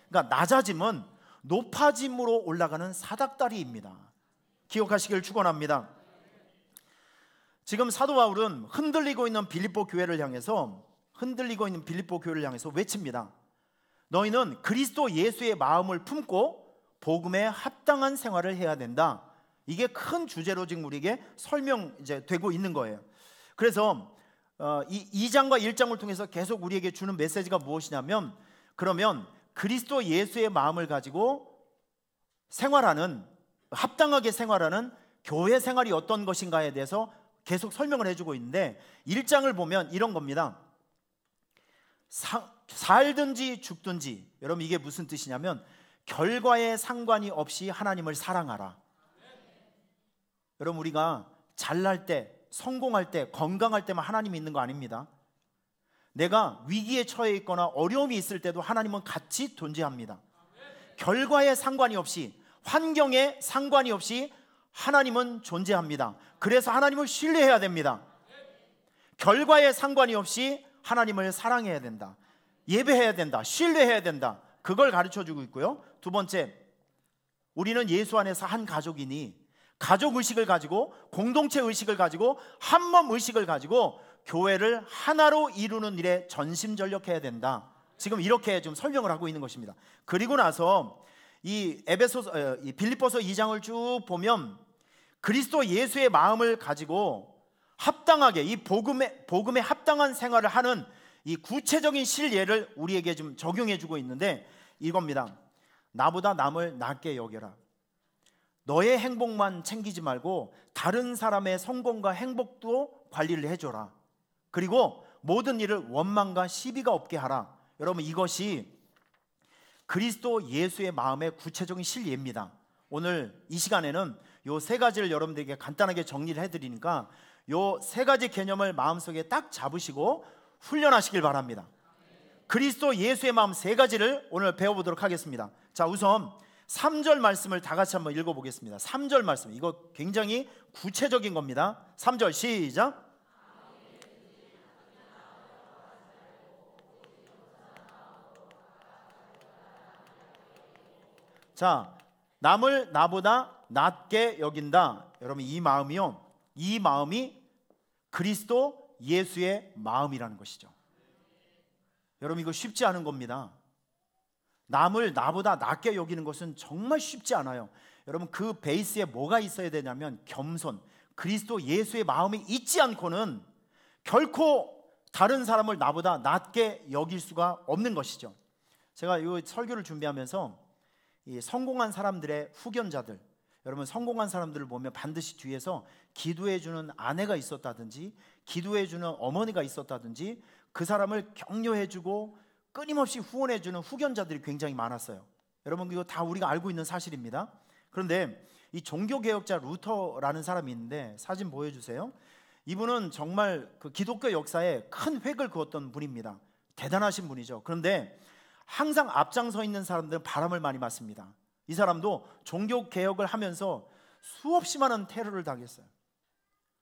그러니까 낮아짐은 높아짐으로 올라가는 사닥다리입니다. 기억하시길 축원합니다. 지금 사도 바울은 흔들리고 있는 빌립보 교회를 향해서 외칩니다. 너희는 그리스도 예수의 마음을 품고 복음에 합당한 생활을 해야 된다. 이게 큰 주제로 지금 우리에게 설명되고 있는 거예요. 그래서 이 2장과 1장을 통해서 계속 우리에게 주는 메시지가 무엇이냐면, 그러면 그리스도 예수의 마음을 가지고 합당하게 생활하는 교회 생활이 어떤 것인가에 대해서 계속 설명을 해주고 있는데, 1장을 보면 이런 겁니다. 살든지 죽든지, 여러분 이게 무슨 뜻이냐면 결과에 상관이 없이 하나님을 사랑하라. 여러분, 우리가 잘날 때, 성공할 때, 건강할 때만 하나님이 있는 거 아닙니다. 내가 위기에 처해 있거나 어려움이 있을 때도 하나님은 같이 존재합니다. 결과에 상관이 없이, 환경에 상관이 없이 하나님은 존재합니다. 그래서 하나님을 신뢰해야 됩니다. 결과에 상관이 없이 하나님을 사랑해야 된다, 예배해야 된다, 신뢰해야 된다. 그걸 가르쳐주고 있고요. 두 번째, 우리는 예수 안에서 한 가족이니 가족의식을 가지고, 공동체 의식을 가지고, 한몸 의식을 가지고 교회를 하나로 이루는 일에 전심전력해야 된다. 지금 이렇게 좀 설명을 하고 있는 것입니다. 그리고 나서 이 빌립보서 2장을 쭉 보면 그리스도 예수의 마음을 가지고 합당하게 이 복음에 합당한 생활을 하는 이 구체적인 실예를 우리에게 좀 적용해 주고 있는데, 이겁니다. 나보다 남을 낮게 여겨라. 너의 행복만 챙기지 말고 다른 사람의 성공과 행복도 관리를 해줘라. 그리고 모든 일을 원망과 시비가 없게 하라. 여러분, 이것이 그리스도 예수의 마음의 구체적인 실예입니다. 오늘 이 시간에는 요 세 가지를 여러분들에게 간단하게 정리를 해드리니까 요 세 가지 개념을 마음속에 딱 잡으시고 훈련하시길 바랍니다. 그리스도 예수의 마음 세 가지를 오늘 배워보도록 하겠습니다. 자, 우선 3절 말씀을 다 같이 한번 읽어보겠습니다. 3절 말씀, 이거 굉장히 구체적인 겁니다. 3절 시작. 자, 남을 나보다 낮게 여긴다. 여러분, 이 마음이요, 이 마음이 그리스도 예수의 마음이라는 것이죠. 여러분, 이거 쉽지 않은 겁니다. 남을 나보다 낮게 여기는 것은 정말 쉽지 않아요. 여러분, 그 베이스에 뭐가 있어야 되냐면 겸손, 그리스도 예수의 마음이 있지 않고는 결코 다른 사람을 나보다 낮게 여길 수가 없는 것이죠. 제가 이 설교를 준비하면서 이 성공한 사람들의 후견자들, 여러분 성공한 사람들을 보면 반드시 뒤에서 기도해주는 아내가 있었다든지 기도해주는 어머니가 있었다든지 그 사람을 격려해주고 끊임없이 후원해주는 후견자들이 굉장히 많았어요. 여러분, 이거 다 우리가 알고 있는 사실입니다. 그런데 이 종교개혁자 루터라는 사람이 있는데, 사진 보여주세요. 이분은 정말 그 기독교 역사에 큰 획을 그었던 분입니다. 대단하신 분이죠. 그런데 항상 앞장서 있는 사람들은 바람을 많이 맞습니다. 이 사람도 종교 개혁을 하면서 수없이 많은 테러를 당했어요.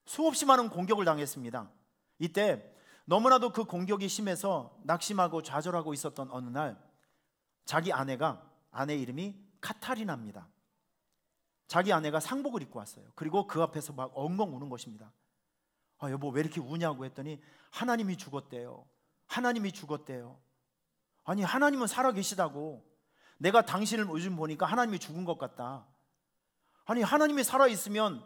수없이 많은 공격을 당했습니다. 이때 너무나도 그 공격이 심해서 낙심하고 좌절하고 있었던 어느 날 자기 아내 이름이 카타리나입니다. 자기 아내가 상복을 입고 왔어요. 그리고 그 앞에서 막 엉엉 우는 것입니다. 여보 왜 이렇게 우냐고 했더니 하나님이 죽었대요. 하나님이 죽었대요. 아니 하나님은 살아계시다고. 내가 당신을 요즘 보니까 하나님이 죽은 것 같다. 아니 하나님이 살아있으면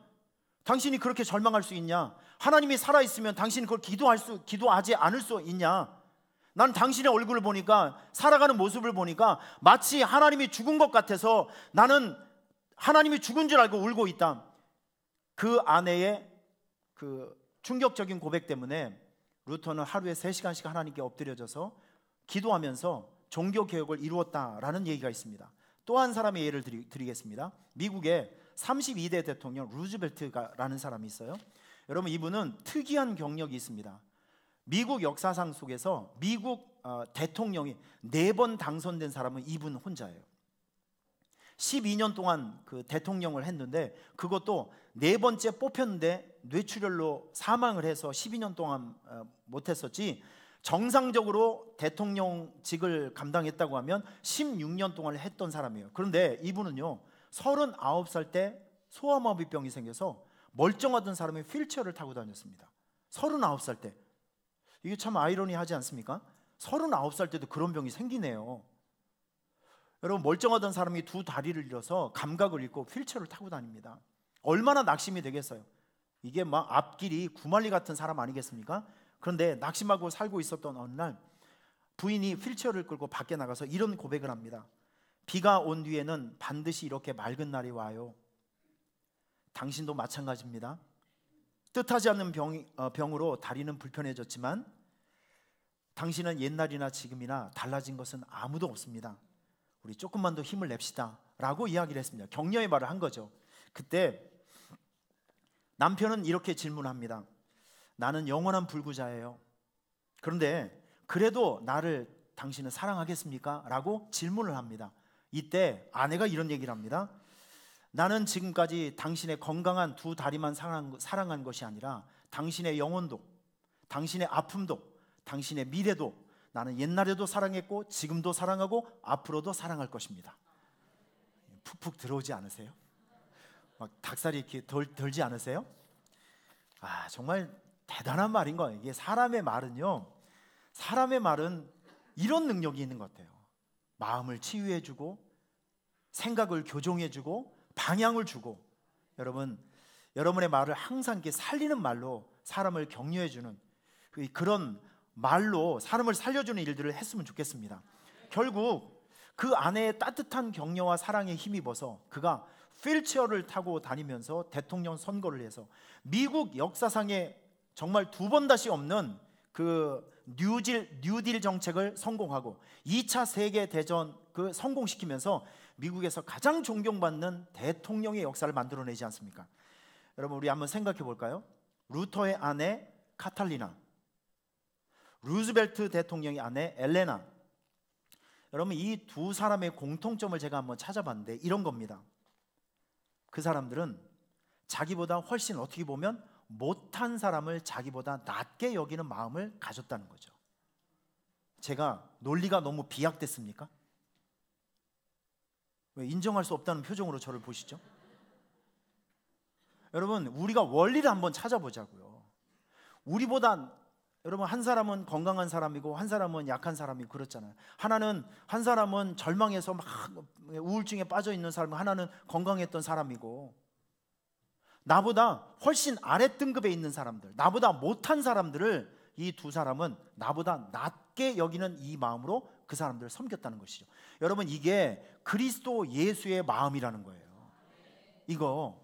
당신이 그렇게 절망할 수 있냐? 하나님이 살아있으면 당신이 그걸 기도하지 않을 수 있냐? 난 당신의 얼굴을 보니까, 살아가는 모습을 보니까 마치 하나님이 죽은 것 같아서 나는 하나님이 죽은 줄 알고 울고 있다. 그 아내의 그 충격적인 고백 때문에 루터는 하루에 3시간씩 하나님께 엎드려져서 기도하면서 종교개혁을 이루었다라는 얘기가 있습니다. 또 한 사람의 예를 드리겠습니다. 미국의 32대 대통령 루즈벨트라는 사람이 있어요. 여러분 이분은 특이한 경력이 있습니다. 미국 역사상 속에서 미국 대통령이 4번 당선된 사람은 이분 혼자예요. 12년 동안 그 대통령을 했는데 그것도 4번째 뽑혔는데 뇌출혈로 사망을 해서 12년 동안 못했었지, 정상적으로 대통령직을 감당했다고 하면 16년 동안 했던 사람이에요. 그런데 이분은요 39살 때 소아마비병이 생겨서 멀쩡하던 사람이 휠체어를 타고 다녔습니다. 39살 때. 이게 참 아이러니하지 않습니까? 39살 때도 그런 병이 생기네요. 여러분 멀쩡하던 사람이 2 다리를 잃어서 감각을 잃고 휠체어를 타고 다닙니다. 얼마나 낙심이 되겠어요. 이게 막 앞길이 구말리 같은 사람 아니겠습니까? 그런데 낙심하고 살고 있었던 어느 날 부인이 휠체어를 끌고 밖에 나가서 이런 고백을 합니다. 비가 온 뒤에는 반드시 이렇게 맑은 날이 와요. 당신도 마찬가지입니다. 뜻하지 않는 병으로 다리는 불편해졌지만 당신은 옛날이나 지금이나 달라진 것은 아무도 없습니다. 우리 조금만 더 힘을 냅시다 라고 이야기를 했습니다. 격려의 말을 한 거죠. 그때 남편은 이렇게 질문합니다. 나는 영원한 불구자예요. 그런데 그래도 나를 당신은 사랑하겠습니까? 라고 질문을 합니다. 이때 아내가 이런 얘기를 합니다. 나는 지금까지 당신의 건강한 2 다리만 사랑한 것이 아니라 당신의 영혼도, 당신의 아픔도, 당신의 미래도 나는 옛날에도 사랑했고 지금도 사랑하고 앞으로도 사랑할 것입니다. 푹푹 들어오지 않으세요? 막 닭살이 이렇게 덜지 않으세요? 정말 대단한 말인 거예요. 이게 사람의 말은요, 사람의 말은 이런 능력이 있는 것 같아요. 마음을 치유해주고 생각을 교정해주고 방향을 주고, 여러분의 말을 항상 이렇게 살리는 말로 사람을 격려해주는 그런 말로 사람을 살려주는 일들을 했으면 좋겠습니다. 결국 그 아내의 따뜻한 격려와 사랑에 힘입어서 그가 휠체어를 타고 다니면서 대통령 선거를 해서 미국 역사상에 정말 2번 다시 없는 그 뉴딜 정책을 성공하고 2차 세계대전 그 성공시키면서 미국에서 가장 존경받는 대통령의 역사를 만들어내지 않습니까? 여러분 우리 한번 생각해 볼까요? 루터의 아내 카탈리나, 루즈벨트 대통령의 아내 엘레나. 여러분 이 2 사람의 공통점을 제가 한번 찾아봤는데 이런 겁니다. 그 사람들은 자기보다 훨씬 어떻게 보면 못한 사람을 자기보다 낮게 여기는 마음을 가졌다는 거죠. 제가 논리가 너무 비약됐습니까? 왜 인정할 수 없다는 표정으로 저를 보시죠? 여러분 우리가 원리를 한번 찾아보자고요. 우리보다 여러분 한 사람은 건강한 사람이고 한 사람은 약한 사람이고 그렇잖아요. 한 사람은 절망해서 막 우울증에 빠져 있는 사람, 하나는 건강했던 사람이고, 나보다 훨씬 아래 등급에 있는 사람들, 나보다 못한 사람들을 이 2 사람은 나보다 낮게 여기는 이 마음으로 그 사람들을 섬겼다는 것이죠. 여러분 이게 그리스도 예수의 마음이라는 거예요.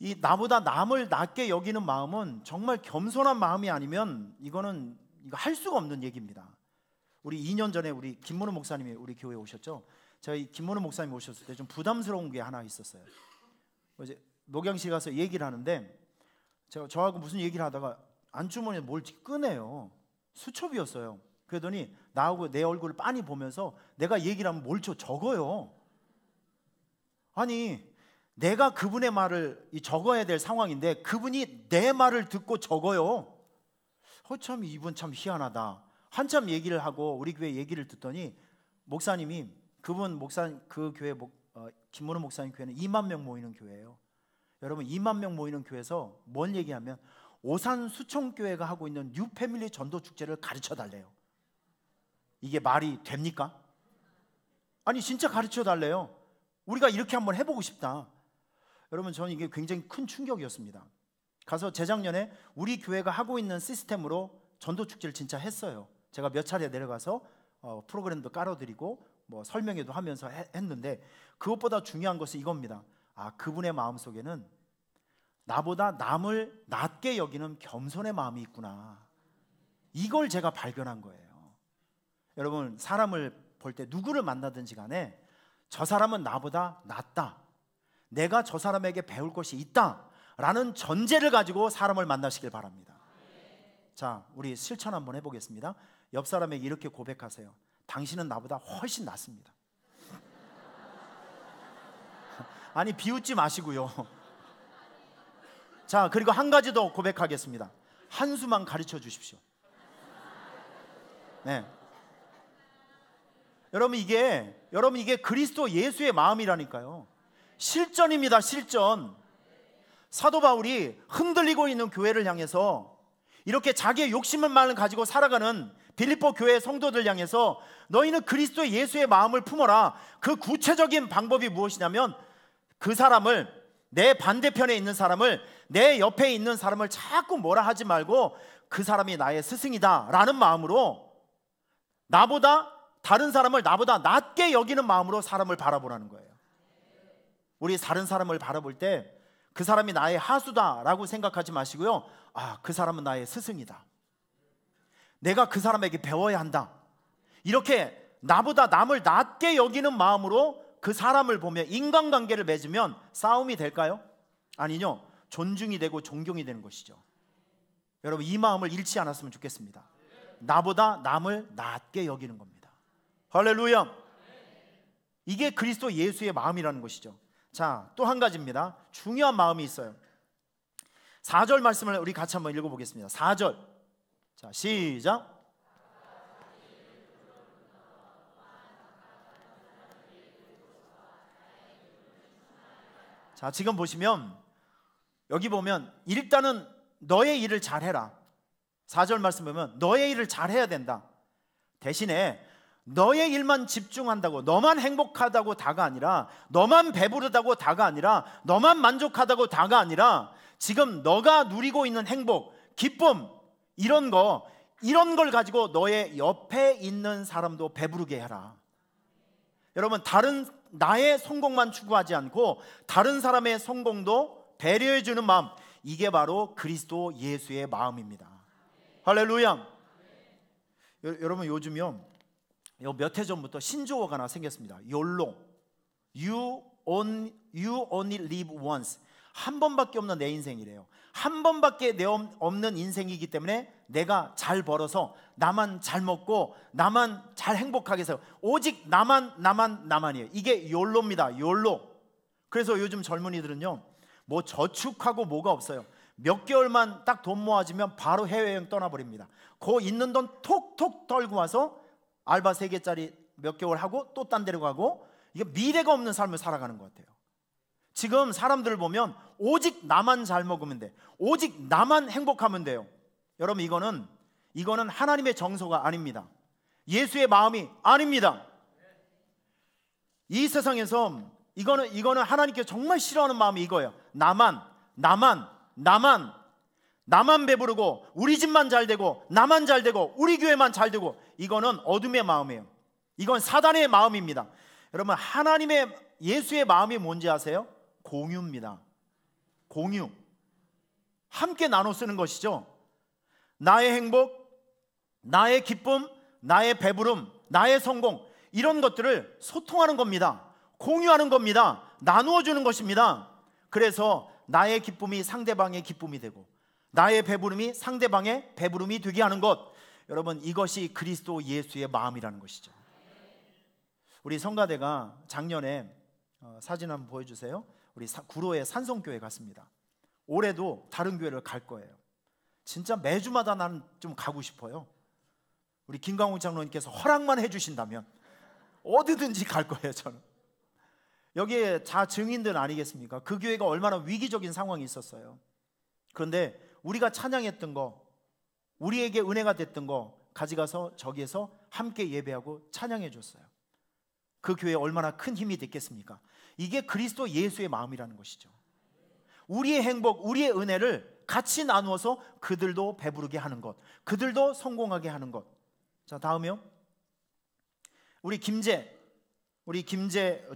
이 나보다 남을 낮게 여기는 마음은 정말 겸손한 마음이 아니면 이거 할 수가 없는 얘기입니다. 우리 2년 전에 우리 김문호 목사님이 우리 교회에 오셨죠. 저희 김문호 목사님 오셨을 때 좀 부담스러운 게 하나 있었어요. 이제 녹양실 가서 얘기를 하는데 저하고 무슨 얘기를 하다가 안주머니에 뭘 꺼내요. 수첩이었어요. 그러더니 나하고 내 얼굴을 빤히 보면서 내가 얘기를 하면 뭘 적어요. 아니, 내가 그분의 말을 적어야 될 상황인데 그분이 내 말을 듣고 적어요. 참 이분 참 희한하다. 한참 얘기를 하고 우리 교회 얘기를 듣더니 목사님이 그 교회 김문호 목사님 교회는 2만 명 모이는 교회예요. 여러분 2만 명 모이는 교회에서 뭘 얘기하면 오산 수총교회가 하고 있는 뉴패밀리 전도 축제를 가르쳐 달래요. 이게 말이 됩니까? 아니 진짜 가르쳐 달래요. 우리가 이렇게 한번 해보고 싶다. 여러분 저는 이게 굉장히 큰 충격이었습니다. 가서 재작년에 우리 교회가 하고 있는 시스템으로 전도 축제를 진짜 했어요. 제가 몇 차례 내려가서 프로그램도 깔아드리고 설명회도 하면서 했는데 그것보다 중요한 것은 이겁니다. 그분의 마음속에는 나보다 남을 낮게 여기는 겸손의 마음이 있구나. 이걸 제가 발견한 거예요. 여러분 사람을 볼 때 누구를 만나든지 간에 저 사람은 나보다 낫다, 내가 저 사람에게 배울 것이 있다 라는 전제를 가지고 사람을 만나시길 바랍니다. 자, 우리 실천 한번 해보겠습니다. 옆 사람에게 이렇게 고백하세요. 당신은 나보다 훨씬 낫습니다. 아니 비웃지 마시고요. 자, 그리고 한 가지 더 고백하겠습니다. 한수만 가르쳐 주십시오. 네. 여러분 이게 그리스도 예수의 마음이라니까요. 실전입니다. 실전. 사도 바울이 흔들리고 있는 교회를 향해서 이렇게 자기의 욕심을 많이 가지고 살아가는 빌립보 교회 성도들 향해서 너희는 그리스도 예수의 마음을 품어라. 그 구체적인 방법이 무엇이냐면 그 사람을, 내 반대편에 있는 사람을, 내 옆에 있는 사람을 자꾸 뭐라 하지 말고 그 사람이 나의 스승이다 라는 마음으로, 다른 사람을 나보다 낮게 여기는 마음으로 사람을 바라보라는 거예요. 우리 다른 사람을 바라볼 때 그 사람이 나의 하수다라고 생각하지 마시고요. 그 사람은 나의 스승이다, 내가 그 사람에게 배워야 한다, 이렇게 나보다 남을 낮게 여기는 마음으로 그 사람을 보며 인간관계를 맺으면 싸움이 될까요? 아니요, 존중이 되고 존경이 되는 것이죠. 여러분 이 마음을 잃지 않았으면 좋겠습니다. 나보다 남을 낮게 여기는 겁니다. 할렐루야. 이게 그리스도 예수의 마음이라는 것이죠. 자, 또 한 가지입니다. 중요한 마음이 있어요. 4절 말씀을 우리 같이 한번 읽어보겠습니다. 4절. 자, 시작. 자, 지금 보시면 여기 보면 일단은 너의 일을 잘해라. 4절 말씀 보면 너의 일을 잘해야 된다. 대신에 너의 일만 집중한다고, 너만 행복하다고 다가 아니라, 너만 배부르다고 다가 아니라, 너만 만족하다고 다가 아니라, 지금 너가 누리고 있는 행복, 기쁨, 이런 걸 가지고 너의 옆에 있는 사람도 배부르게 해라. 여러분 나의 성공만 추구하지 않고 다른 사람의 성공도 배려해 주는 마음, 이게 바로 그리스도 예수의 마음입니다. 할렐루야. 여러분 요즘요, 몇 해 전부터 신조어가 하나 생겼습니다. YOLO, You only live once. 한 번밖에 없는 내 인생이래요. 한 번밖에 없는 인생이기 때문에 내가 잘 벌어서 나만 잘 먹고 나만 잘 행복하게 해서 오직 나만이에요. 이게 YOLO입니다. YOLO. 그래서 요즘 젊은이들은요, 뭐 저축하고 뭐가 없어요. 몇 개월만 딱 돈 모아지면 바로 해외여행 떠나버립니다. 그 있는 돈 톡톡 털고 와서 알바 3개짜리 몇 개월 하고 또 딴 데로 가고, 이게 미래가 없는 삶을 살아가는 것 같아요. 지금 사람들을 보면 오직 나만 잘 먹으면 돼, 오직 나만 행복하면 돼요. 여러분 이거는 하나님의 정서가 아닙니다. 예수의 마음이 아닙니다. 이 세상에서 이거는 하나님께 정말 싫어하는 마음이 이거예요. 나만 배부르고 우리 집만 잘 되고 나만 잘 되고 우리 교회만 잘 되고, 이거는 어둠의 마음이에요. 이건 사단의 마음입니다. 여러분 예수의 마음이 뭔지 아세요? 공유입니다. 공유. 함께 나눠 쓰는 것이죠. 나의 행복, 나의 기쁨, 나의 배부름, 나의 성공, 이런 것들을 소통하는 겁니다. 공유하는 겁니다. 나누어 주는 것입니다. 그래서 나의 기쁨이 상대방의 기쁨이 되고 나의 배부름이 상대방의 배부름이 되게 하는 것, 여러분, 이것이 그리스도 예수의 마음이라는 것이죠. 우리 성가대가 작년에 사진 한번 보여주세요. 우리 구로의 산성교회 갔습니다. 올해도 다른 교회를 갈 거예요. 진짜 매주마다 나는 좀 가고 싶어요. 우리 김강욱 장로님께서 허락만 해주신다면 어디든지 갈 거예요. 저는 여기에 다 증인들 아니겠습니까? 그 교회가 얼마나 위기적인 상황이 있었어요. 그런데 우리가 찬양했던 거, 우리에게 은혜가 됐던 거 가져가서 저기에서 함께 예배하고 찬양해 줬어요. 그 교회에 얼마나 큰 힘이 됐겠습니까? 이게 그리스도 예수의 마음이라는 것이죠. 우리의 행복, 우리의 은혜를 같이 나누어서 그들도 배부르게 하는 것, 그들도 성공하게 하는 것. 자, 다음이요. 우리 김제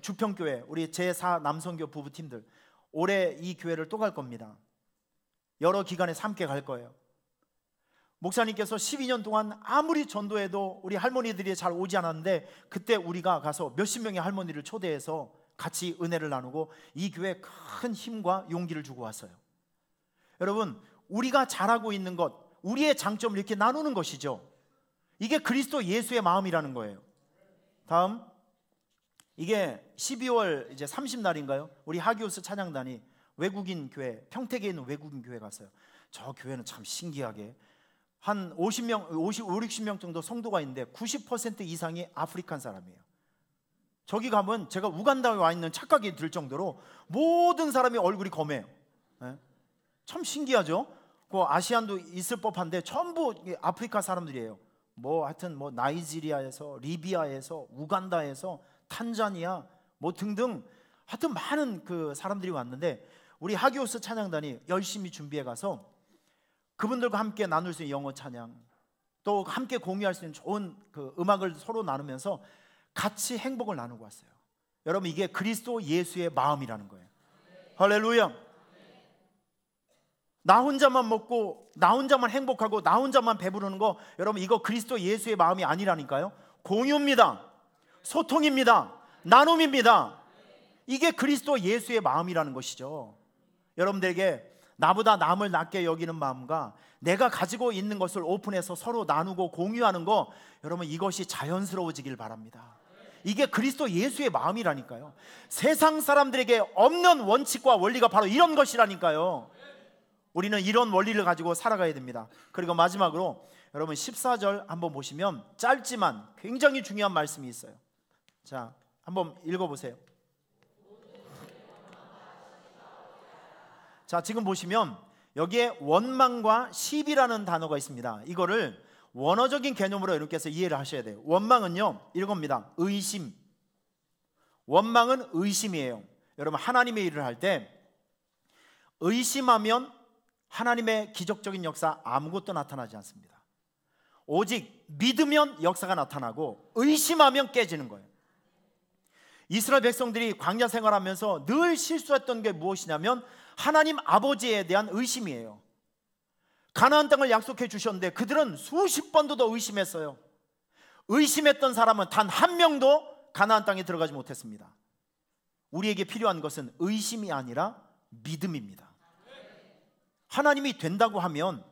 주평교회, 우리 제4 남성교 부부팀들 올해 이 교회를 또 갈 겁니다. 여러 기간에서 함께 갈 거예요. 목사님께서 12년 동안 아무리 전도해도 우리 할머니들이 잘 오지 않았는데, 그때 우리가 가서 몇십 명의 할머니를 초대해서 같이 은혜를 나누고 이 교회에 큰 힘과 용기를 주고 왔어요. 여러분, 우리가 잘하고 있는 것, 우리의 장점을 이렇게 나누는 것이죠. 이게 그리스도 예수의 마음이라는 거예요. 다음, 이게 12월 이제 30날인가요? 우리 하기오스 찬양단이 외국인 교회, 평택에 있는 외국인 교회 갔어요. 저 교회는 참 신기하게 한 50명, 60명 정도 성도가 있는데 90% 이상이 아프리칸 사람이에요. 저기 가면 제가 우간다에 와 있는 착각이 들 정도로 모든 사람이 얼굴이 검해요. 참 신기하죠? 그 아시안도 있을 법한데 전부 아프리카 사람들이에요. 하여튼 나이지리아에서, 리비아에서, 우간다에서, 탄자니아 등등 하여튼 많은 그 사람들이 왔는데, 우리 하기오스 찬양단이 열심히 준비해 가서 그분들과 함께 나눌 수 있는 영어 찬양, 또 함께 공유할 수 있는 좋은 그 음악을 서로 나누면서 같이 행복을 나누고 왔어요. 여러분, 이게 그리스도 예수의 마음이라는 거예요. 할렐루야. 나 혼자만 먹고 나 혼자만 행복하고 나 혼자만 배부르는 거, 여러분, 이거 그리스도 예수의 마음이 아니라니까요. 공유입니다. 소통입니다. 나눔입니다. 이게 그리스도 예수의 마음이라는 것이죠. 여러분들에게 나보다 남을 낮게 여기는 마음과 내가 가지고 있는 것을 오픈해서 서로 나누고 공유하는 거, 여러분, 이것이 자연스러워지길 바랍니다. 이게 그리스도 예수의 마음이라니까요. 세상 사람들에게 없는 원칙과 원리가 바로 이런 것이라니까요. 우리는 이런 원리를 가지고 살아가야 됩니다. 그리고 마지막으로 여러분 14절 한번 보시면 짧지만 굉장히 중요한 말씀이 있어요. 자, 한번 읽어보세요. 자, 지금 보시면 여기에 원망과 시비라는 단어가 있습니다. 이거를 원어적인 개념으로 여러분께서 이해를 하셔야 돼요. 원망은요, 이겁니다. 의심. 원망은 의심이에요. 여러분, 하나님의 일을 할 때 의심하면 하나님의 기적적인 역사 아무것도 나타나지 않습니다. 오직 믿으면 역사가 나타나고 의심하면 깨지는 거예요. 이스라엘 백성들이 광야 생활하면서 늘 실수했던 게 무엇이냐면 하나님 아버지에 대한 의심이에요. 가나안 땅을 약속해 주셨는데 그들은 수십 번도 더 의심했어요. 의심했던 사람은 단 한 명도 가나안 땅에 들어가지 못했습니다. 우리에게 필요한 것은 의심이 아니라 믿음입니다. 하나님이 된다고 하면,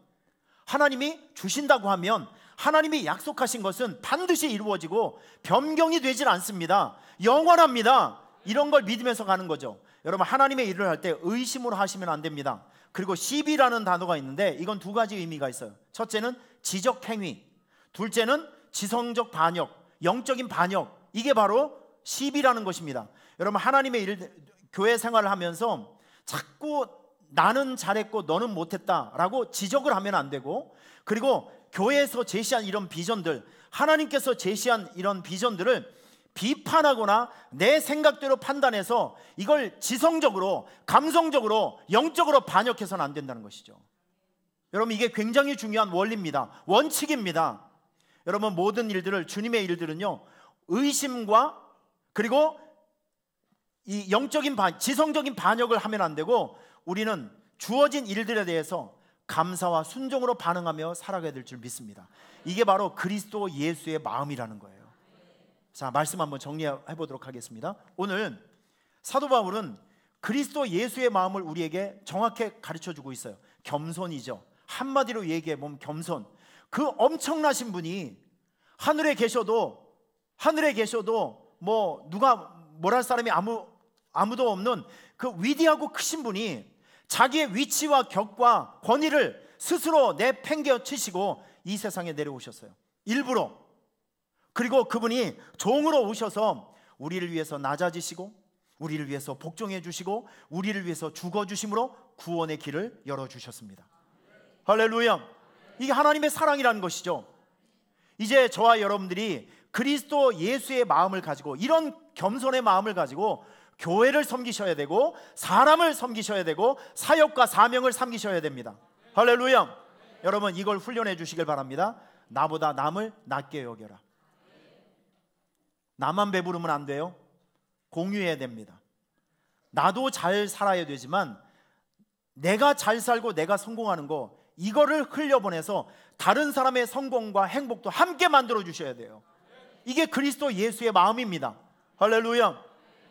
하나님이 주신다고 하면, 하나님이 약속하신 것은 반드시 이루어지고 변경이 되질 않습니다. 영원합니다. 이런 걸 믿으면서 가는 거죠. 여러분, 하나님의 일을 할 때 의심으로 하시면 안 됩니다. 그리고 시비라는 단어가 있는데 이건 두 가지 의미가 있어요. 첫째는 지적 행위, 둘째는 지성적 반역, 영적인 반역. 이게 바로 시비라는 것입니다. 여러분, 하나님의 일, 교회 생활을 하면서 자꾸 나는 잘했고 너는 못했다라고 지적을 하면 안 되고, 그리고 교회에서 제시한 이런 비전들, 하나님께서 제시한 이런 비전들을 비판하거나 내 생각대로 판단해서 이걸 지성적으로, 감성적으로, 영적으로 반역해서는 안 된다는 것이죠. 여러분, 이게 굉장히 중요한 원리입니다. 원칙입니다. 여러분, 모든 일들을, 주님의 일들은요, 의심과 그리고 이 영적인 지성적인 반역을 하면 안 되고, 우리는 주어진 일들에 대해서 감사와 순종으로 반응하며 살아가야 될 줄 믿습니다. 이게 바로 그리스도 예수의 마음이라는 거예요. 자, 말씀 한번 정리해 보도록 하겠습니다. 오늘 사도 바울은 그리스도 예수의 마음을 우리에게 정확히 가르쳐 주고 있어요. 겸손이죠. 한마디로 얘기해 보면 겸손. 그 엄청나신 분이 하늘에 계셔도 뭐 누가 뭘 할 사람이 아무도 없는 그 위대하고 크신 분이 자기의 위치와 격과 권위를 스스로 내팽개치시고 이 세상에 내려오셨어요. 일부러. 그리고 그분이 종으로 오셔서 우리를 위해서 낮아지시고 우리를 위해서 복종해 주시고 우리를 위해서 죽어주심으로 구원의 길을 열어주셨습니다. 할렐루야. 이게 하나님의 사랑이라는 것이죠. 이제 저와 여러분들이 그리스도 예수의 마음을 가지고, 이런 겸손의 마음을 가지고 교회를 섬기셔야 되고 사람을 섬기셔야 되고 사역과 사명을 섬기셔야 됩니다. 할렐루야. 여러분, 이걸 훈련해 주시길 바랍니다. 나보다 남을 낮게 여겨라. 나만 배부르면 안 돼요. 공유해야 됩니다. 나도 잘 살아야 되지만 내가 잘 살고 내가 성공하는 거, 이거를 흘려보내서 다른 사람의 성공과 행복도 함께 만들어 주셔야 돼요. 이게 그리스도 예수의 마음입니다. 할렐루야.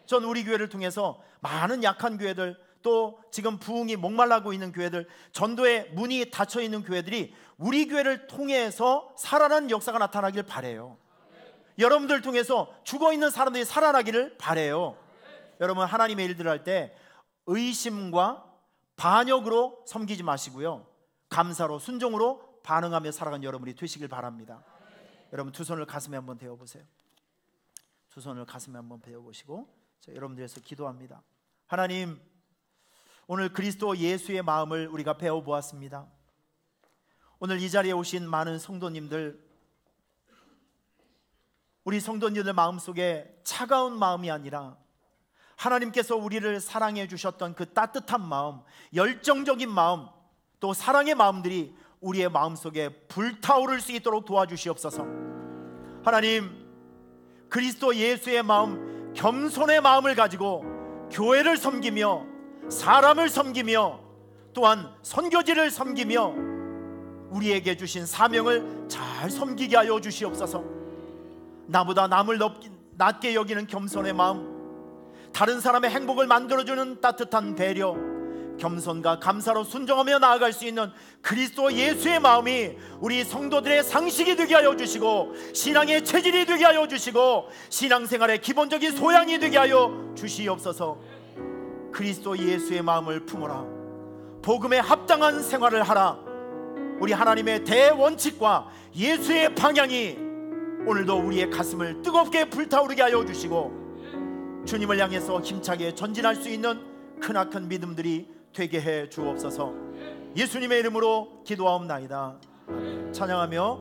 전 우리 교회를 통해서 많은 약한 교회들, 또 지금 부흥이 목말라고 있는 교회들, 전도의 문이 닫혀 있는 교회들이 우리 교회를 통해서 살아나는 역사가 나타나길 바라요. 여러분들 통해서 죽어있는 사람들이 살아나기를 바라요. 여러분, 하나님의 일들을 할 때 의심과 반역으로 섬기지 마시고요, 감사로 순종으로 반응하며 살아가는 여러분이 되시길 바랍니다. 여러분, 두 손을 가슴에 한번 대어보세요. 두 손을 가슴에 한번 대어보시고 여러분들 위해서 기도합니다. 하나님, 오늘 그리스도 예수의 마음을 우리가 배워보았습니다. 오늘 이 자리에 오신 많은 성도님들, 우리 성도님들 마음속에 차가운 마음이 아니라 하나님께서 우리를 사랑해 주셨던 그 따뜻한 마음, 열정적인 마음, 또 사랑의 마음들이 우리의 마음속에 불타오를 수 있도록 도와주시옵소서. 하나님, 그리스도 예수의 마음, 겸손의 마음을 가지고 교회를 섬기며 사람을 섬기며 또한 선교지를 섬기며 우리에게 주신 사명을 잘 섬기게 하여 주시옵소서. 나보다 남을 낮게 여기는 겸손의 마음, 다른 사람의 행복을 만들어주는 따뜻한 배려, 겸손과 감사로 순종하며 나아갈 수 있는 그리스도 예수의 마음이 우리 성도들의 상식이 되게 하여 주시고 신앙의 체질이 되게 하여 주시고 신앙생활의 기본적인 소양이 되게 하여 주시옵소서. 그리스도 예수의 마음을 품어라. 복음에 합당한 생활을 하라. 우리 하나님의 대원칙과 예수의 방향이 오늘도 우리의 가슴을 뜨겁게 불타오르게 하여 주시고 주님을 향해서 힘차게 전진할 수 있는 크나큰 믿음들이 되게 해 주옵소서. 예수님의 이름으로 기도하옵나이다. 찬양하며